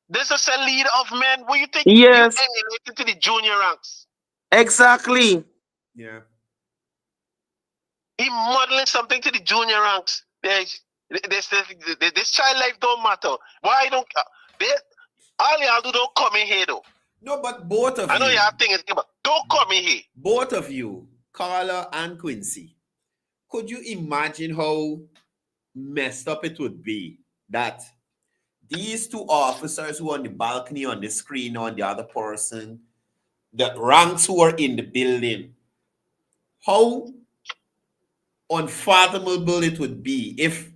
This is a leader of men. What do you think? Yes. You emulated to the junior ranks. Exactly. Yeah. He modeling something to the junior ranks. This child life don't matter. Why don't they? All y'all do don't come in here though. No, but both of I know you, y'all think it's but don't come in here. both of you, Carla and Quincy, could you imagine how messed up it would be that these two officers who are on the balcony, on the screen, on the other person, the ranks who are in the building, how unfathomable it would be if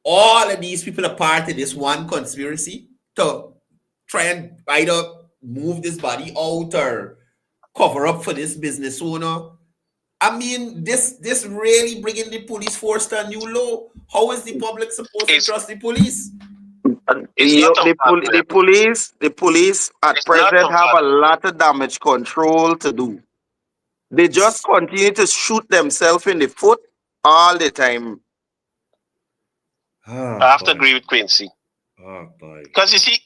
all of these people are part of this one conspiracy to try and either move this body out or cover up for this business owner. I mean, this really bringing the police force to a new low. How is the public supposed to trust the police? It's not The police at It's not present have a unfathomable. lot of damage control to do. They just continue to shoot themselves in the foot all the time. I have to agree with Quincy. Oh boy. Because you see,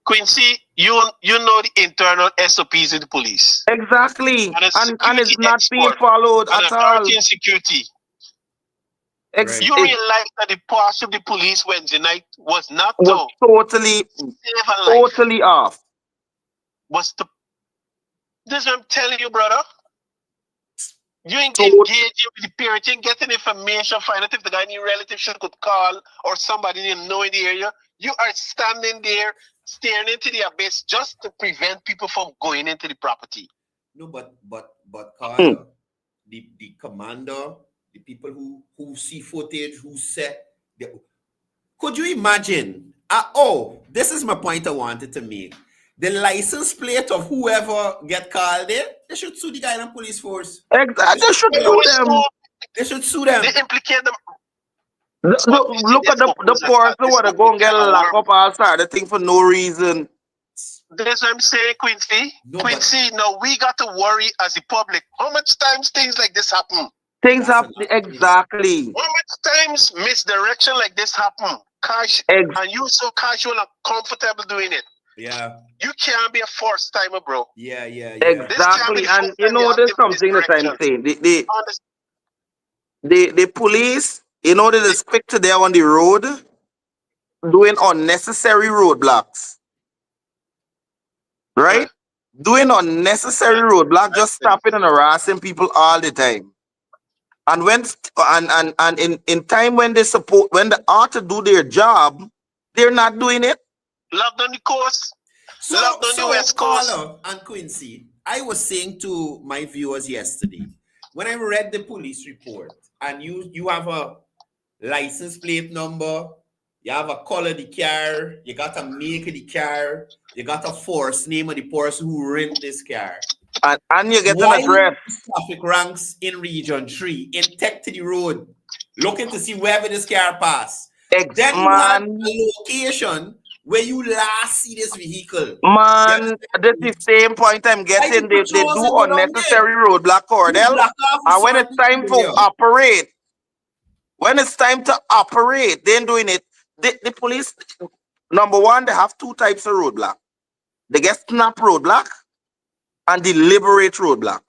Quincy, you know the internal SOPs in the police. Exactly. And, And it's not being followed at all. authority and security. Right. You realize that the posture of the police Wednesday night was not was to totally save a life. totally off. Was to this is what I'm telling you, brother. You ain't So- engaging with the parent, you ain't getting information, find out if the guy any relative should could call or somebody you know in the area. You are standing there staring into the abyss just to prevent people from going into the property. No, but Carla, the commander, the people who see footage, who set could you imagine? This is my point I wanted to make. The license plate of whoever get called in, they should sue the guy in the police force. Exactly. They should sue them. They should sue them. They implicate them. Look at the person who are going to get locked up outside the thing for no reason. That's what I'm saying, Quincy. No, Quincy, now we got to worry as the public. How much times things like this happen? Things That's happen exactly. How much times misdirection like this happen? And you so casual and comfortable doing it. Yeah. You can't be a first timer, bro. Yeah. Exactly. And you know, there's something that I'm saying. The police, in order to stick to there on the road, doing unnecessary roadblocks. Right? Doing unnecessary roadblocks, just stopping and harassing people all the time. And when in time when they ought to do their job, they're not doing it. Locked on the coast. So Locked on the West Coast. Carla and Quincy, I was saying to my viewers yesterday, when I read the police report, and you have a license plate number, you have a color of the car, you got a make of the car, you got a force name of the person who rent this car. And you get an address. Traffic ranks in Region 3, in tech to the road, looking to see wherever this car pass. Then you have a location where you last see this vehicle. Man, this is the same point I'm getting. They do unnecessary roadblock, Courdel. And when it's time to operate, they're doing it. The police, number one, they have two types of roadblock. They get snap roadblock and deliberate roadblock.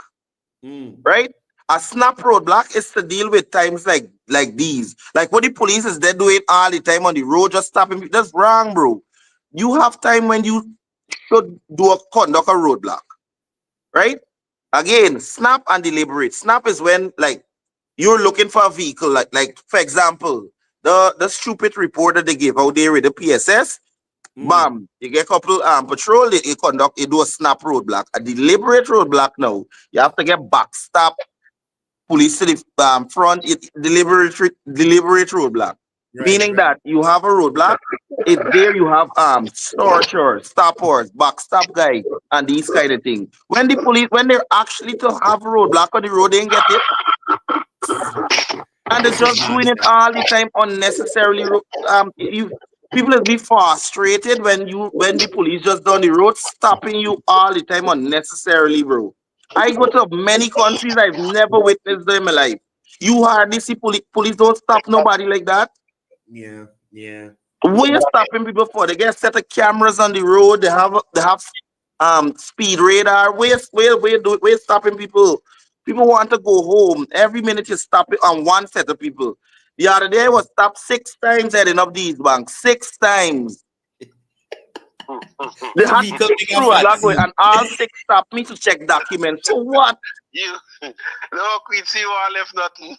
Right? A snap roadblock is to deal with times like these. Like what the police is there doing all the time on the road, just stopping people. That's wrong, bro. You have time when you should conduct a roadblock. Right? Again, snap and deliberate. Snap is when like you're looking for a vehicle, like for example, the stupid report that they gave out there with the PSS. Bam, you get a couple patrol, you do a snap roadblock. A deliberate roadblock now, you have to get backstop police to the front, deliberate roadblock. Meaning that you have a roadblock, it's there you have searchers, stoppers, backstop guy, and these kind of things. When the police, when they're actually to have a roadblock on the road, they ain't get it. And they're just doing it all the time unnecessarily. People will be frustrated when the police just down the road stopping you all the time unnecessarily, bro. I go to many countries I've never witnessed them in my life. You hardly see police don't stop nobody like that. Yeah. What you stopping people for? They get a set of cameras on the road. They have speed radar. We're stopping people. People want to go home. Every minute you stop it on one set of people. The other day I was stopped 6 times heading up these banks. 6 times. They had Vehicle 6 big and roadblocks fancy. and all 6 stopped me to check documents. For what? You no Quincy you left nothing.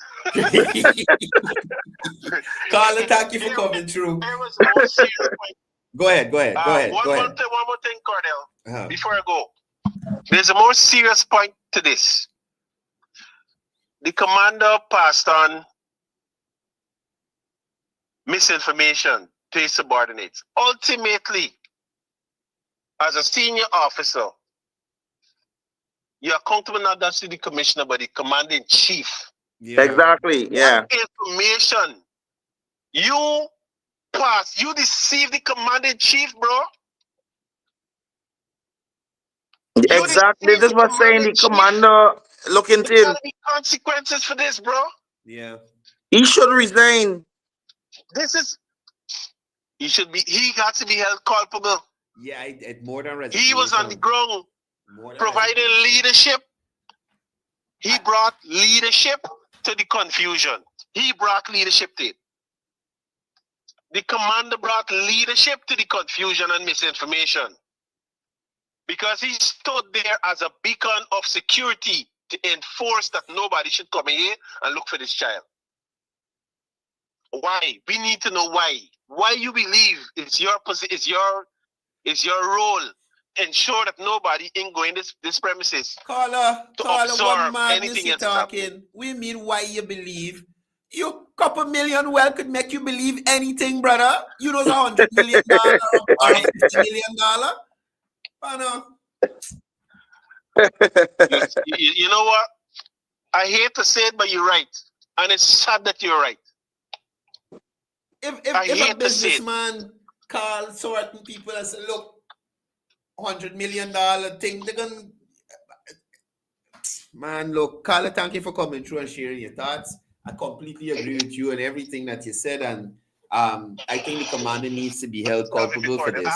Carla, thank you for coming through. There was a more serious point. Go ahead. One more thing, Courdel. Before I go, there's a more serious point to this. The commander passed on misinformation to his subordinates. Ultimately, as a senior officer, you're accountable not just to the commissioner, but the commander in chief. Yeah. Exactly. Yeah. That information you deceive the commander in chief, bro. Exactly. This was saying the commander look into There's him. gotta be consequences for this, bro. Yeah. He should resign. He got to be held culpable. Yeah, more than He was on the ground providing leadership. He brought leadership to the confusion. He brought leadership to it. The commander brought leadership to the confusion and misinformation. Because he stood there as a beacon of security to enforce that nobody should come here and look for this child. Why? We need to know why. Why you believe it's your role. Ensure that nobody ain't going this premises. Carla, absorb what madness anything you else talking? We mean why you believe. You couple million well could make you believe anything, brother. You know $100 million or $50 million. Oh, no. You know what? I hate to say it, but you're right. And it's sad that you're right. If a businessman call certain people and say, look, $100 million thing, they're gonna... Man, look, Carla, thank you for coming through and sharing your thoughts. I completely agree with you and everything that you said, and I think the commander needs to be held culpable for this.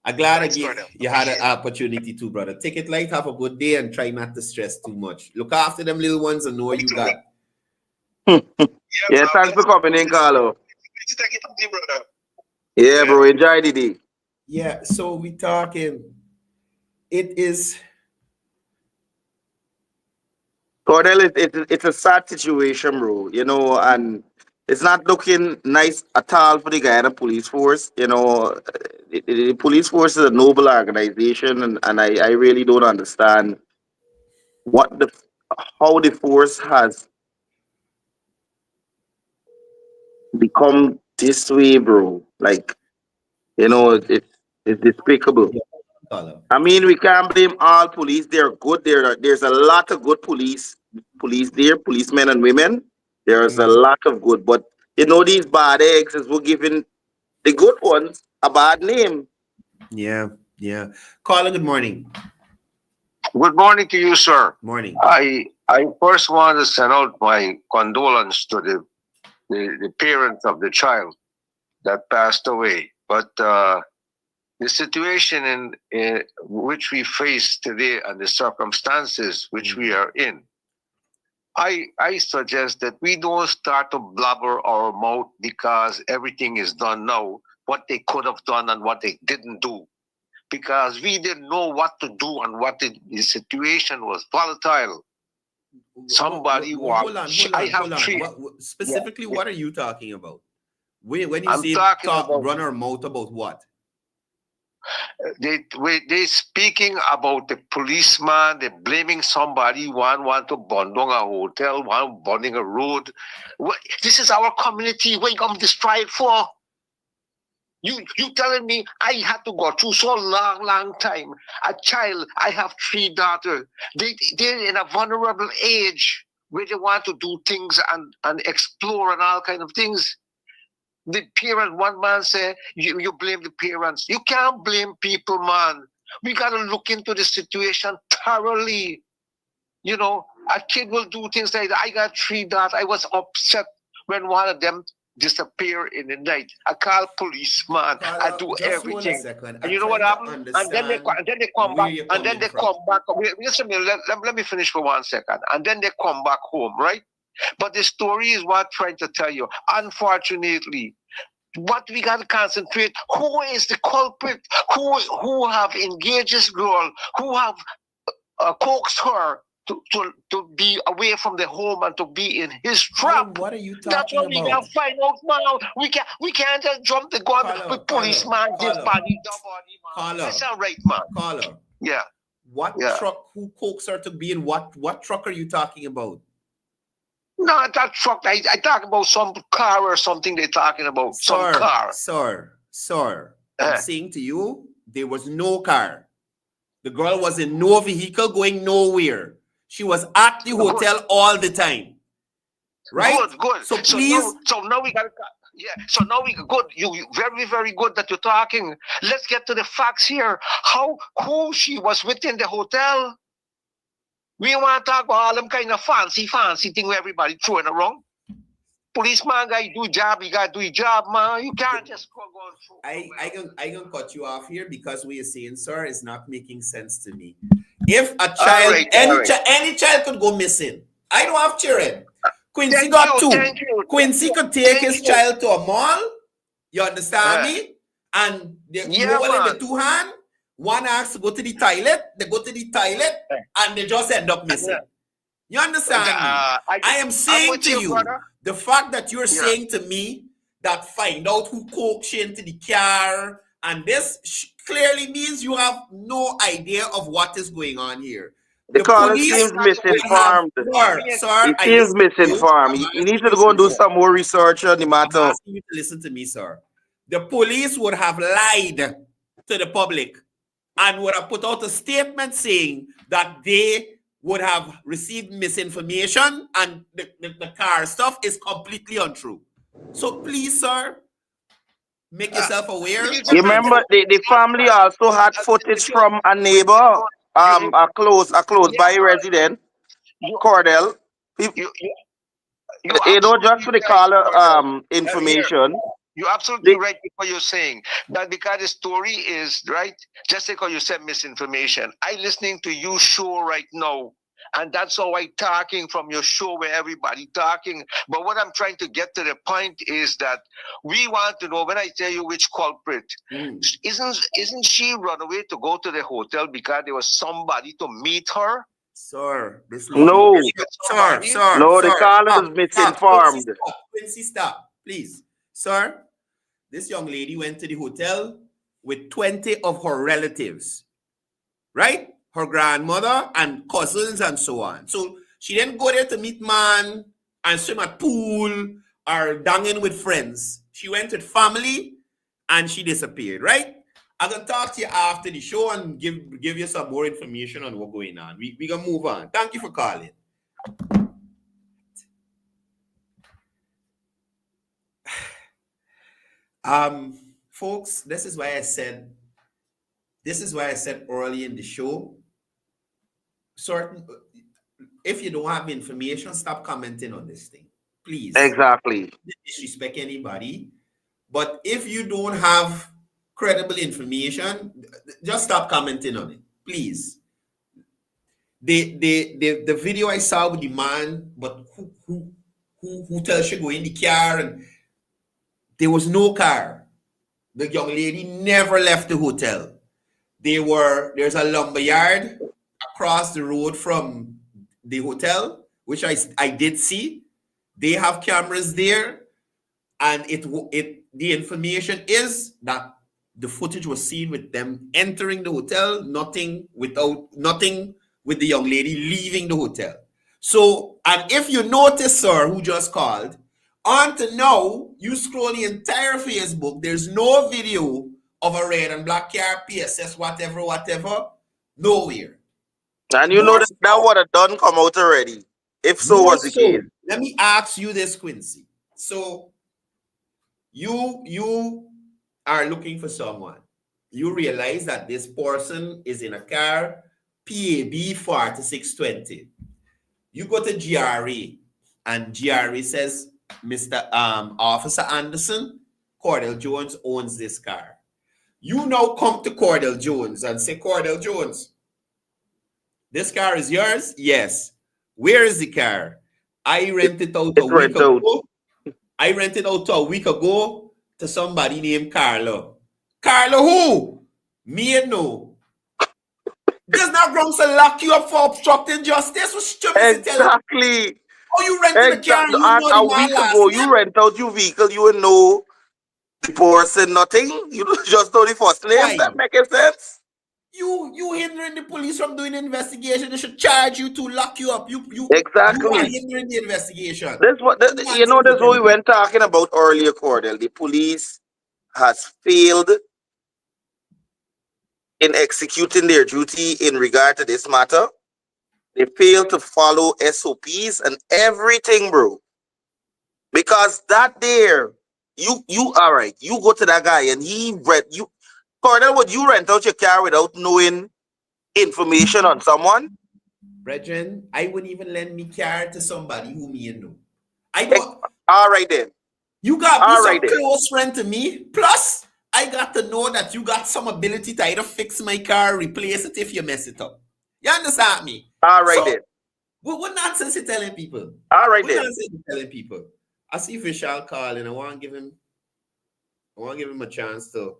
I'm glad you had an opportunity to, brother. Take it light, have a good day, and try not to stress too much. Look after them little ones and know what you got. Yeah, thanks for coming in, Carlo. Yeah, bro, enjoy the day. Yeah, so we talking. It is... Courdel, it's a sad situation, bro. You know, and it's not looking nice at all for the guy in the police force. You know, the police force is a noble organization, and I really don't understand how the force has become this way, bro. Like, you know, it's despicable. I mean, we can't blame all police. They're good. There's a lot of good there, policemen and women. There's a lot of good, but you know, these bad eggs is we're giving the good ones a bad name. Yeah. Carla, good morning. Good morning to you, sir. Morning. I first want to send out my condolence to the parents of the child that passed away. But the situation in which we face today and the circumstances which we are in, I suggest that we don't start to blabber our mouth because everything is done now, what they could have done and what they didn't do. Because we didn't know what to do and what the situation was volatile. Somebody hold on. Specifically, what are you talking about? When you say run our mouth about what? They speaking about the policeman. They're blaming somebody. One want to burn down a hotel. One burning a road. This is our community. What you going to destroy it for? You telling me I had to go through so long time. A child. I have 3 daughters. They're in a vulnerable age where they want to do things and explore and all kind of things. The parent, one man said, you blame the parents. You can't blame people, man. We got to look into the situation thoroughly. You know, a kid will do things like that. I got 3 daughters. I was upset when one of them disappeared in the night. I call policeman. I do everything. And you know what happened? And then they come back. And then they come back. Listen, let me finish for 1 second. And then they come back home, right? But the story is what I'm trying to tell you. Unfortunately, what we got to concentrate, who is the culprit, who have engaged this girl, who have coaxed her to be away from the home and to be in his trap. What are you That's talking what we about? gotta find out now. We can't just jump the gun with policeman, this body, that body, man. Caller. That's not right, man. Caller. Yeah. What Yeah. truck? Who coaxed her to be in what truck are you talking about? No, that truck. I talk about some car or something they're talking about. Some car. Sir. I'm saying to you, there was no car. The girl was in no vehicle going nowhere. She was at the hotel all the time. Right? Good. So please. So now we got. Yeah. So now we good. You very, very good that you're talking. Let's get to the facts here. Who she was within the hotel? We want to talk about all them kind of fancy thing where everybody throwing around. Policeman guy do job, he got to do his job, man. You can't just go on through. I can cut you off here because what you're saying, sir, is not making sense to me. If a child, any child could go missing. I don't have children. Quincy got two. Quincy could take his child to a mall. You understand me? And they roll in the two hand. One asks to go to the toilet. They go to the toilet and they just end up missing. You understand me? I am saying to you, the fact that you're saying to me that find out who coaxed you into the car and this clearly means you have no idea of what is going on here. The caller seems misinformed. He seems misinformed. He needs to go and do some more research on the matter. I'm asking you to listen to me, sir. The police would have lied to the public and would have put out a statement saying that they would have received misinformation and the car stuff is completely untrue. So please, sir, make yourself aware. You remember the family also had footage from a neighbor, a close by resident, Courdel. You know, just for the caller information. You're absolutely right with what you're saying. That because the story is right, just because you said misinformation. I listening to you show right now, and that's how I talking from your show where everybody talking. But what I'm trying to get to the point is that we want to know when I tell you which culprit, isn't she run away to go to the hotel because there was somebody to meet her? Sir, no, sir. No, the caller is misinformed. Quincy, stop, please. Sir, this young lady went to the hotel with 20 of her relatives, right? Her grandmother and cousins and so on. So she didn't go there to meet man and swim at pool or danging with friends. She went with family and she disappeared, right? I'm going to talk to you after the show and give you some more information on what's going on. We're going to move on. Thank you for calling. Folks, this is why I said early in the show, if you don't have information, stop commenting on this thing, please. Exactly. Don't disrespect anybody, but if you don't have credible information, just stop commenting on it, please. The video I saw with the man, but who tells you go in the car and there was no car. The young lady never left the hotel. There's a lumber yard across the road from the hotel, which I did see. They have cameras there, and the information is that the footage was seen with them entering the hotel, nothing with the young lady leaving the hotel. So, and if you notice, sir, who just called, on to now, you scroll the entire Facebook, there's no video of a red and black car, PSS, whatever, nowhere. And you know that would have done come out already, if so was the case. Let me ask you this, Quincy. So, you are looking for someone. You realize that this person is in a car, PAB 4620. You go to GRA, and GRA says, Mr. Officer Anderson, Courdel Jones owns this car. You now come to Courdel Jones and say, Courdel Jones, this car is yours? Yes. Where is the car? I rented out a It week went out. ago. I rented out a week ago to somebody named Carlo. Carlo who? Me and no. There's not grounds to lock you up for obstructing justice. What's Jimmy telling? Exactly. Oh, you rented a car and Exactly. you And know a the man week last ago, name? you rent out your vehicle, you will know the person nothing. You just know the first name. Why? That making sense? You hindering the police from doing the investigation. They should charge you to lock you up. You are Exactly. hindering the investigation. That's what You you know. nonsense That's what we telling me. went talking about earlier, Courdel. The police has failed in executing their duty in regard to this matter. They failed to follow SOPs and everything, bro. Because that there, you all right. You go to that guy and he rent you. Courdel, would you rent out your car without knowing information on someone? Brethren, I wouldn't even lend me car to somebody who me and know. I don't. All right then. You got be All some right then. close friend to me. Plus, I got to know that you got some ability to either fix my car, replace it if you mess it up. You understand me? All right So, then. what nonsense you telling people? All right What then. nonsense you telling people? I see Vishal calling. I want to give him a chance to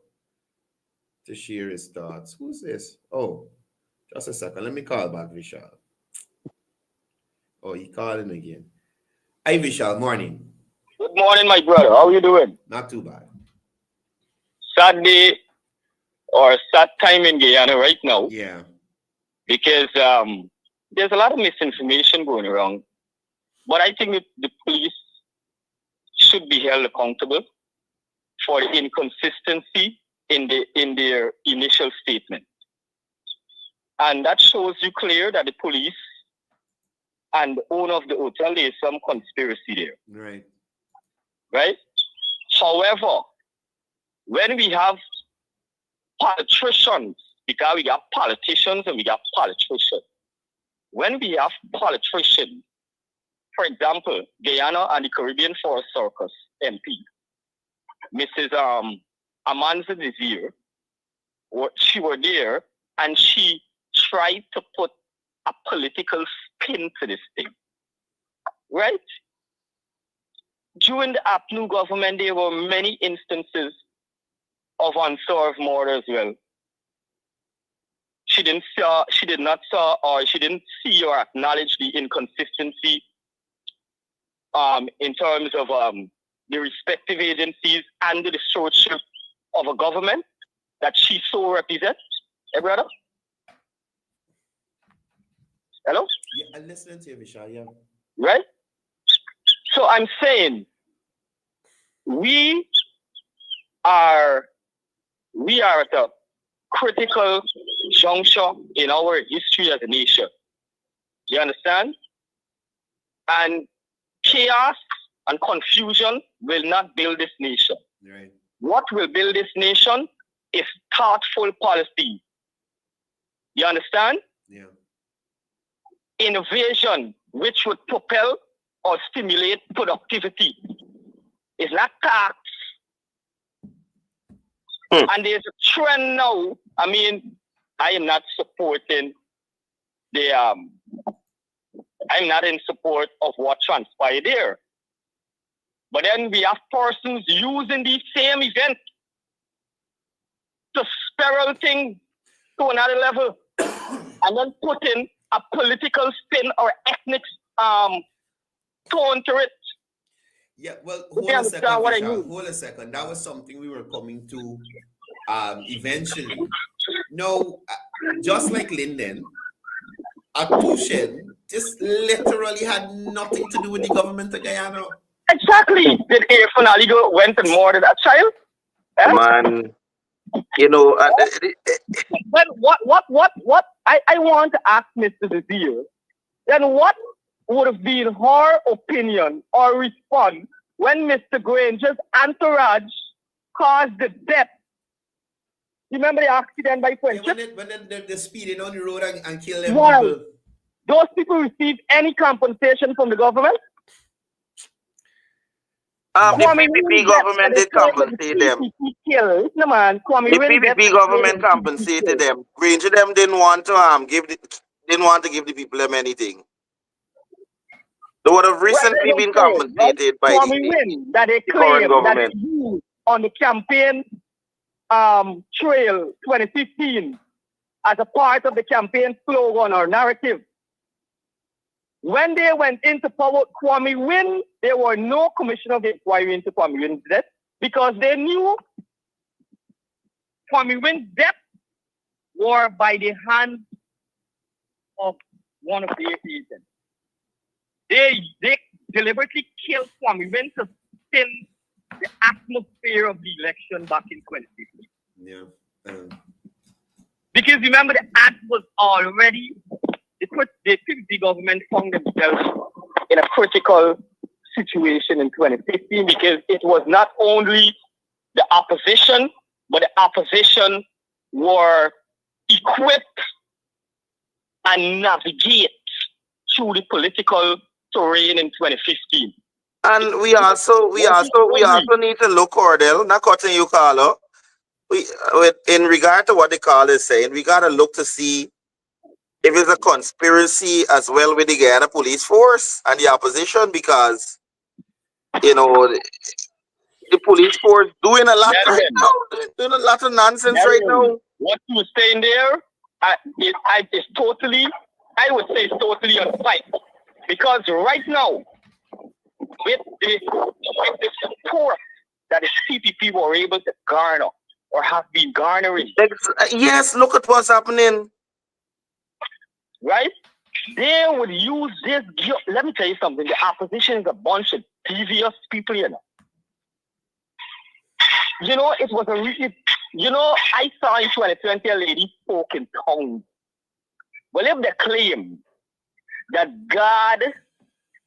share his thoughts. Who's this? Oh, just a second. Let me call back Vishal. Oh, he calling again. Hi Vishal, morning. Good morning, my brother. How you doing? Not too bad. Sad day or sad time in Guyana right now Yeah. because there's a lot of misinformation going around. But I think that the police should be held accountable for the inconsistency in their initial statement. And that shows you clear that the police and the owner of the hotel, there is some conspiracy there. Right. Right? However, when we have politicians, because we got politicians and we got politicians, when we have politicians, for example, Guyana and the Caribbean Forest Circus MP, Mrs. Amanza Desir, she was there and she tried to put a political spin to this thing. Right? During the APNU government, there were many instances of unsolved murder as well. She didn't see or acknowledge the inconsistency in terms of the respective agencies and the stewardship of a government that she so represents. Hey, brother? Hello? Yeah, I'm listening to you, Vishal. Yeah. Right? So I'm saying we are at a critical juncture in our history as a nation. You understand? And chaos and confusion will not build this nation. Right. What will build this nation is thoughtful policy. You understand? Yeah. Innovation, which would propel or stimulate productivity. It's not tax. And there's a trend now. I mean, I am not supporting the I'm not in support of what transpired there. But then we have persons using these same events to spiral things to another level and then putting a political spin or ethnic tone to it. Yeah, well, hold a second, Vishal. Hold a second. That was something we were coming to eventually. No, just like Linden, Atushin just literally had nothing to do with the government of Guyana. Exactly. Did Irfan Ali went and murdered that child? Eh? Man, you know, But what I want to ask Mr. Desir, then what would have been her opinion or response when Mr. Granger's entourage caused the death? You remember the accident by friendship? Yeah, when they're speeding on the road and kill them Why? people. Those people received any compensation from the government? the PPP government did compensate them. No, man. The PPP government compensated them. Granger them didn't want to give the people them anything. They would have Well, recently they been don't say, right? compensated by Kwame Win, that they the current claim that government. they used on the campaign trail 2015 as a part of the campaign slogan or narrative. When they went into power, Kwame Win, there were no commission of inquiry into Kwame Win's death because they knew Kwame Win's death were by the hand of one of the agents. They deliberately killed Kwame Win to spin the atmosphere of the election back in 2015. Yeah. Because remember, the act was already, the government found themselves in a critical situation in 2015 because it was not only the opposition, but the opposition were equipped and navigate through the political terrain in 2015. And we also need to look, Courdel, not cutting you, Carlo. In regard to what the call is saying, we gotta look to see if it's a conspiracy as well with the Guyana police force and the opposition, because the police force doing a lot right now, doing a lot of nonsense right now. What you were saying there, it's totally, I would say it's totally on site. Because right now, with the support that the CPP were able to garner or have been garnering. Yes, look at what's happening. Right? They would use this. Let me tell you something. The opposition is a bunch of devious people, You know, it was a really, I saw in 2020 a lady spoke in tongues. Well, if they claim that God,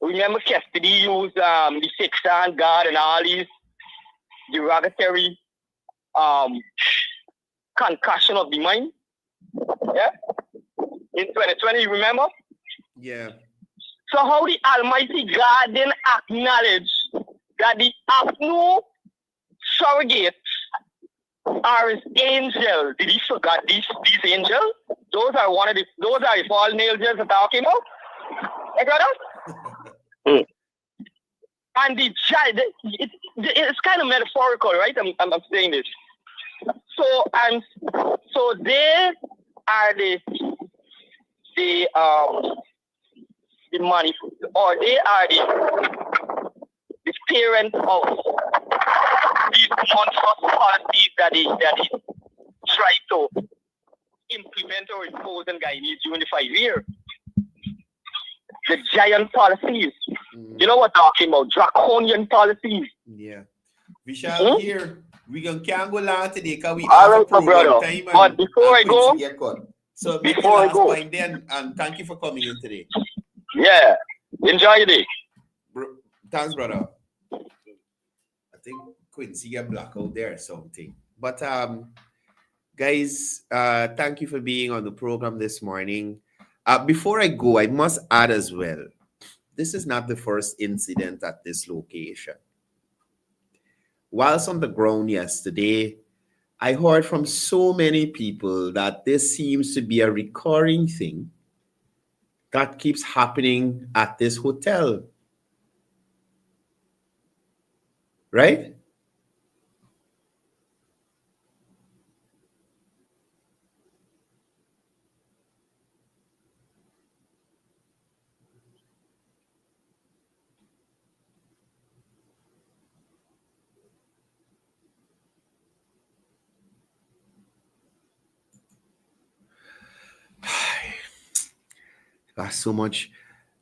remember Cassidy used the six-hand God and all these derogatory concussion of the mind. Yeah? In 2020, you remember? Yeah. So how the Almighty God then acknowledge that the Abnu surrogates are his angels? Did he forget these angels? Those are the fallen angels that talking about. You got us? And it's kind of metaphorical, right? I'm saying this. So they are the money, or they are the parent of these monstrous policies that he tried to implement or impose in Guyanese during the 5 years. The giant policies. You know what I'm talking about? Draconian policies. Yeah. We shall hear. We can't go long today because we all have right, a program brother. time. But before I go, so before I go, point then, and thank you for coming in today. Yeah. Enjoy your day. Thanks, brother. I think Quincy got black out there or something. But guys, thank you for being on the program this morning. Before I go, I must add as well, this is not the first incident at this location. Whilst on the ground yesterday, I heard from so many people that this seems to be a recurring thing that keeps happening at this hotel. Right? Got so much.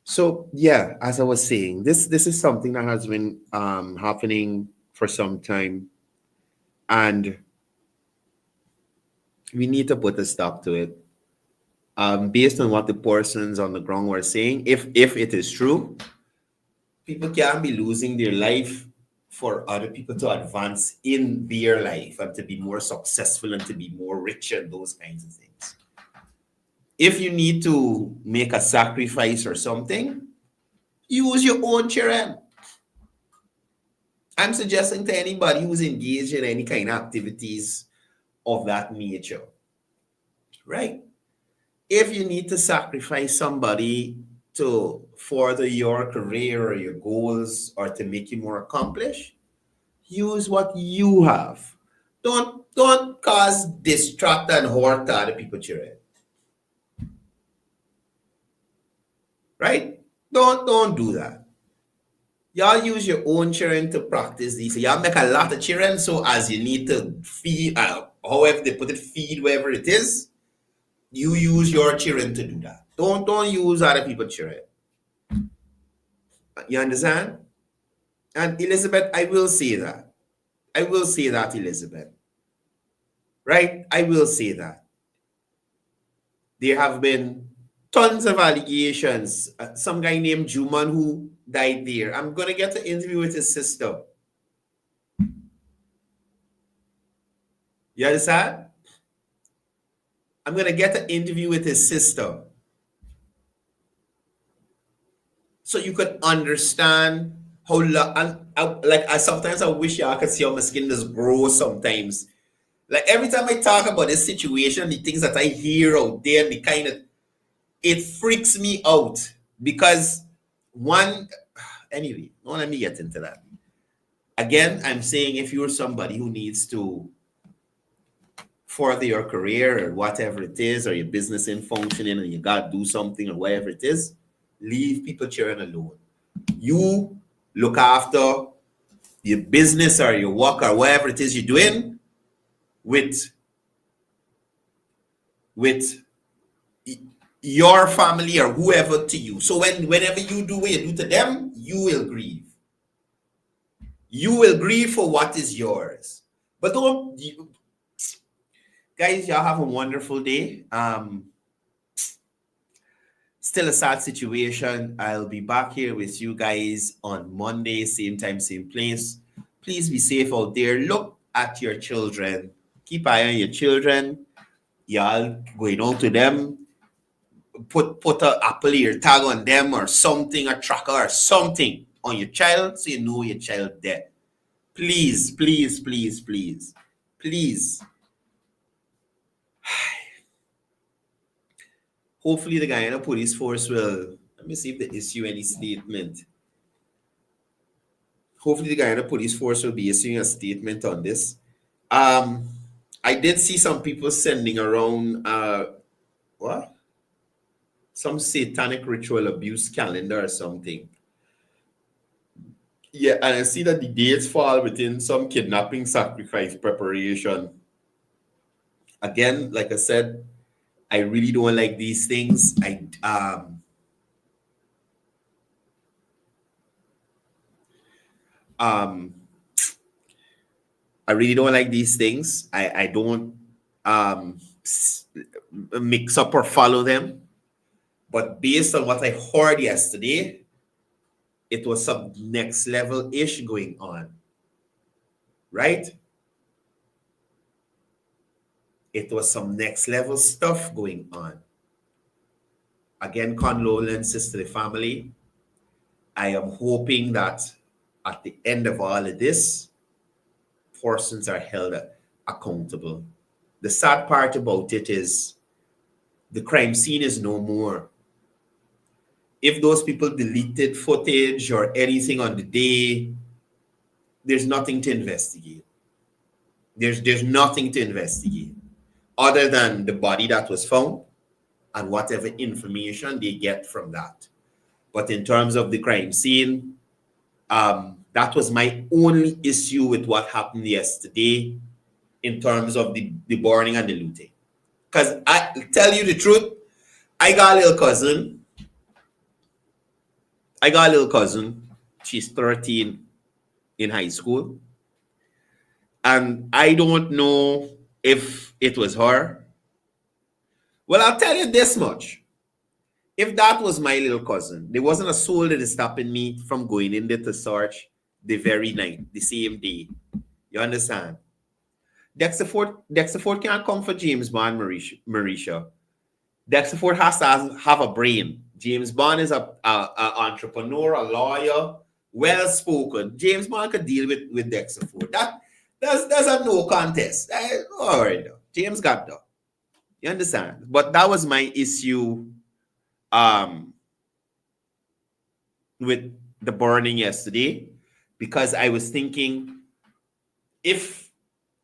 So yeah, as I was saying, this is something that has been happening for some time, and we need to put a stop to it. Based on what the persons on the ground were saying, if it is true, people can't be losing their life for other people to advance in their life and to be more successful and to be more rich and those kinds of things. If you need to make a sacrifice or something, use your own children. I'm suggesting to anybody who's engaged in any kind of activities of that nature, right? If you need to sacrifice somebody further your career or your goals or to make you more accomplished, use what you have. Don't cause distract and hurt to other people children. Right? Don't do that. Y'all use your own children to practice these. Y'all make a lot of children, so as you need to feed, however they put it, feed wherever it is, you use your children to do that. Don't use other people's children. You understand? And Elizabeth, I will say that. I will say that, Elizabeth. Right? I will say that. There have been tons of allegations. Some guy named Juman who died there. I'm going to get an interview with his sister. You understand? I'm going to get an interview with his sister. So you could understand how, sometimes I wish y'all could see how my skin just grows sometimes. Like every time I talk about this situation, the things that I hear out there, it freaks me out because anyway, don't let me get into that. Again, I'm saying if you're somebody who needs to further your career or whatever it is, or your business ain't functioning and you got to do something or whatever it is, leave people cheering alone. You look after your business or your work or whatever it is you're doing with your family or whoever to you. So whenever you do what you do to them, you will grieve. You will grieve for what is yours. But guys, y'all have a wonderful day. Still a sad situation. I'll be back here with you guys on Monday, same time, same place. Please be safe out there. Look at your children. Keep an eye on your children. Y'all going out to them. Put a Apple ear tag on them or something, a tracker or something on your child so you know your child dead. Please, please, please, please, please. Hopefully the Guyana Police Force will, let me see if they issue any statement. Hopefully the Guyana Police Force will be issuing a statement on this. I did see some people sending around, some satanic ritual abuse calendar or something. Yeah, and I see that the dates fall within some kidnapping sacrifice preparation. Again, like I said, I really don't like these things. I really don't like these things. I don't mix up or follow them. But based on what I heard yesterday, it was some next level ish going on. Right? It was some next level stuff going on. Again, condolences to the family. I am hoping that at the end of all of this, persons are held accountable. The sad part about it is the crime scene is no more. If those people deleted footage or anything on the day, there's nothing to investigate. There's nothing to investigate other than the body that was found and whatever information they get from that. But in terms of the crime scene, that was my only issue with what happened yesterday in terms of the burning and the looting. Because I tell you the truth, I got a little cousin. She's 13 in high school. And I don't know if it was her. Well, I'll tell you this much. If that was my little cousin, there wasn't a soul that is stopping me from going in there to search the very night, the same day. You understand? Dexter Ford can't come for James Bond, Marisha. Dexter Ford has to have a brain. James Bond is an entrepreneur, a lawyer, well-spoken. James Bond could deal with Dexter Ford. That's a no contest. All right, though. James got that. You understand? But that was my issue with the burning yesterday because I was thinking if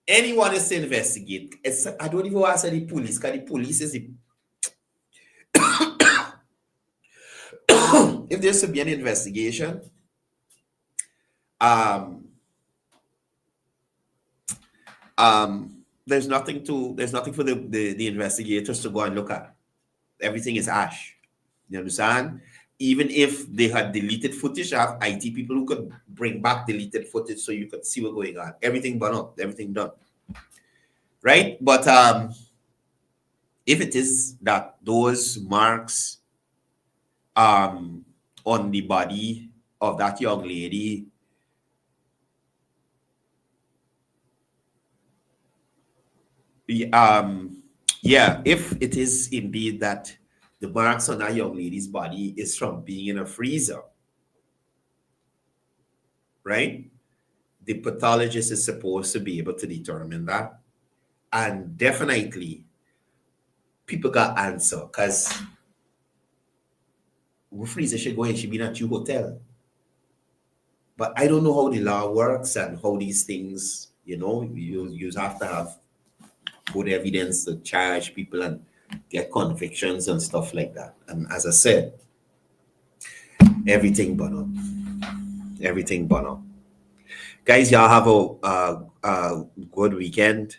anyone is to investigate, I don't even want to say the police, because the police is the if there's to be an investigation, there's nothing for the investigators to go and look at. Everything is ash. You understand? Even if they had deleted footage, I have IT people who could bring back deleted footage so you could see what's going on. Everything burned up, everything done. Right? But if it is that those marks on the body of that young lady if it is indeed that the marks on that young lady's body is from being in a freezer, right? The pathologist is supposed to be able to determine that. And definitely, people got answer, because freezer should go in, should be at your hotel. But I don't know how the law works and how these things, you have to have good evidence to charge people and get convictions and stuff like that. And as I said, everything burned up. Everything burned up. Guys, y'all have a good weekend.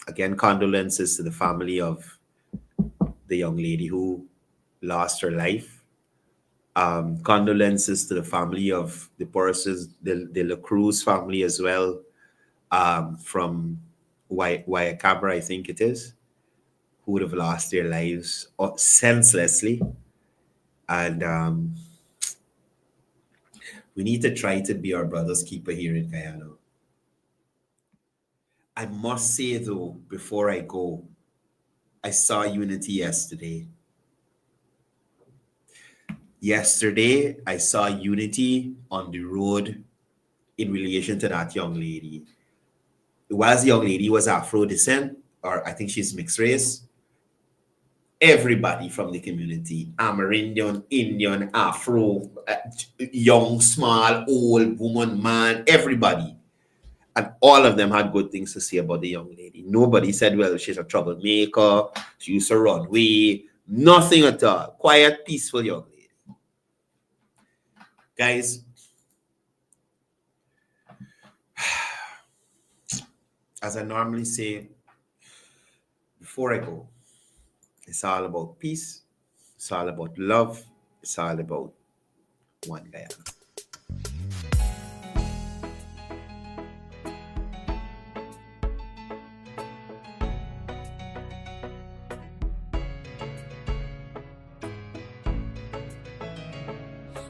Again, condolences to the family of the young lady who lost her life. Condolences to the family of the persons, the La Cruz family as well, from Guayacabra, I think it is, who would have lost their lives senselessly. And we need to try to be our brother's keeper here in Guyana. I must say, though, before I go, I saw unity yesterday. Yesterday, I saw unity on the road in relation to that young lady. Whilst the young lady was Afro descent, or I think she's mixed race, everybody from the community, Amerindian, Indian, Afro, young, small, old, woman, man, everybody. And all of them had good things to say about the young lady. Nobody said, well, she's a troublemaker, she used to run away. Nothing at all. Quiet, peaceful young lady. Guys, as I normally say, before I go, it's all about peace. It's all about love. It's all about one Guyana.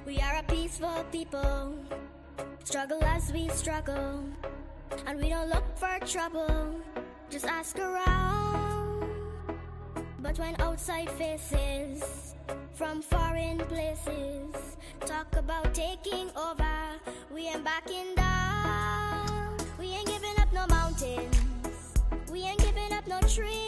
We are a peaceful people, struggle as we struggle, and we don't look for trouble, just ask around. But when outside faces from foreign places talk about taking over, we ain't backing down. We ain't giving up no mountains, we ain't giving up no trees.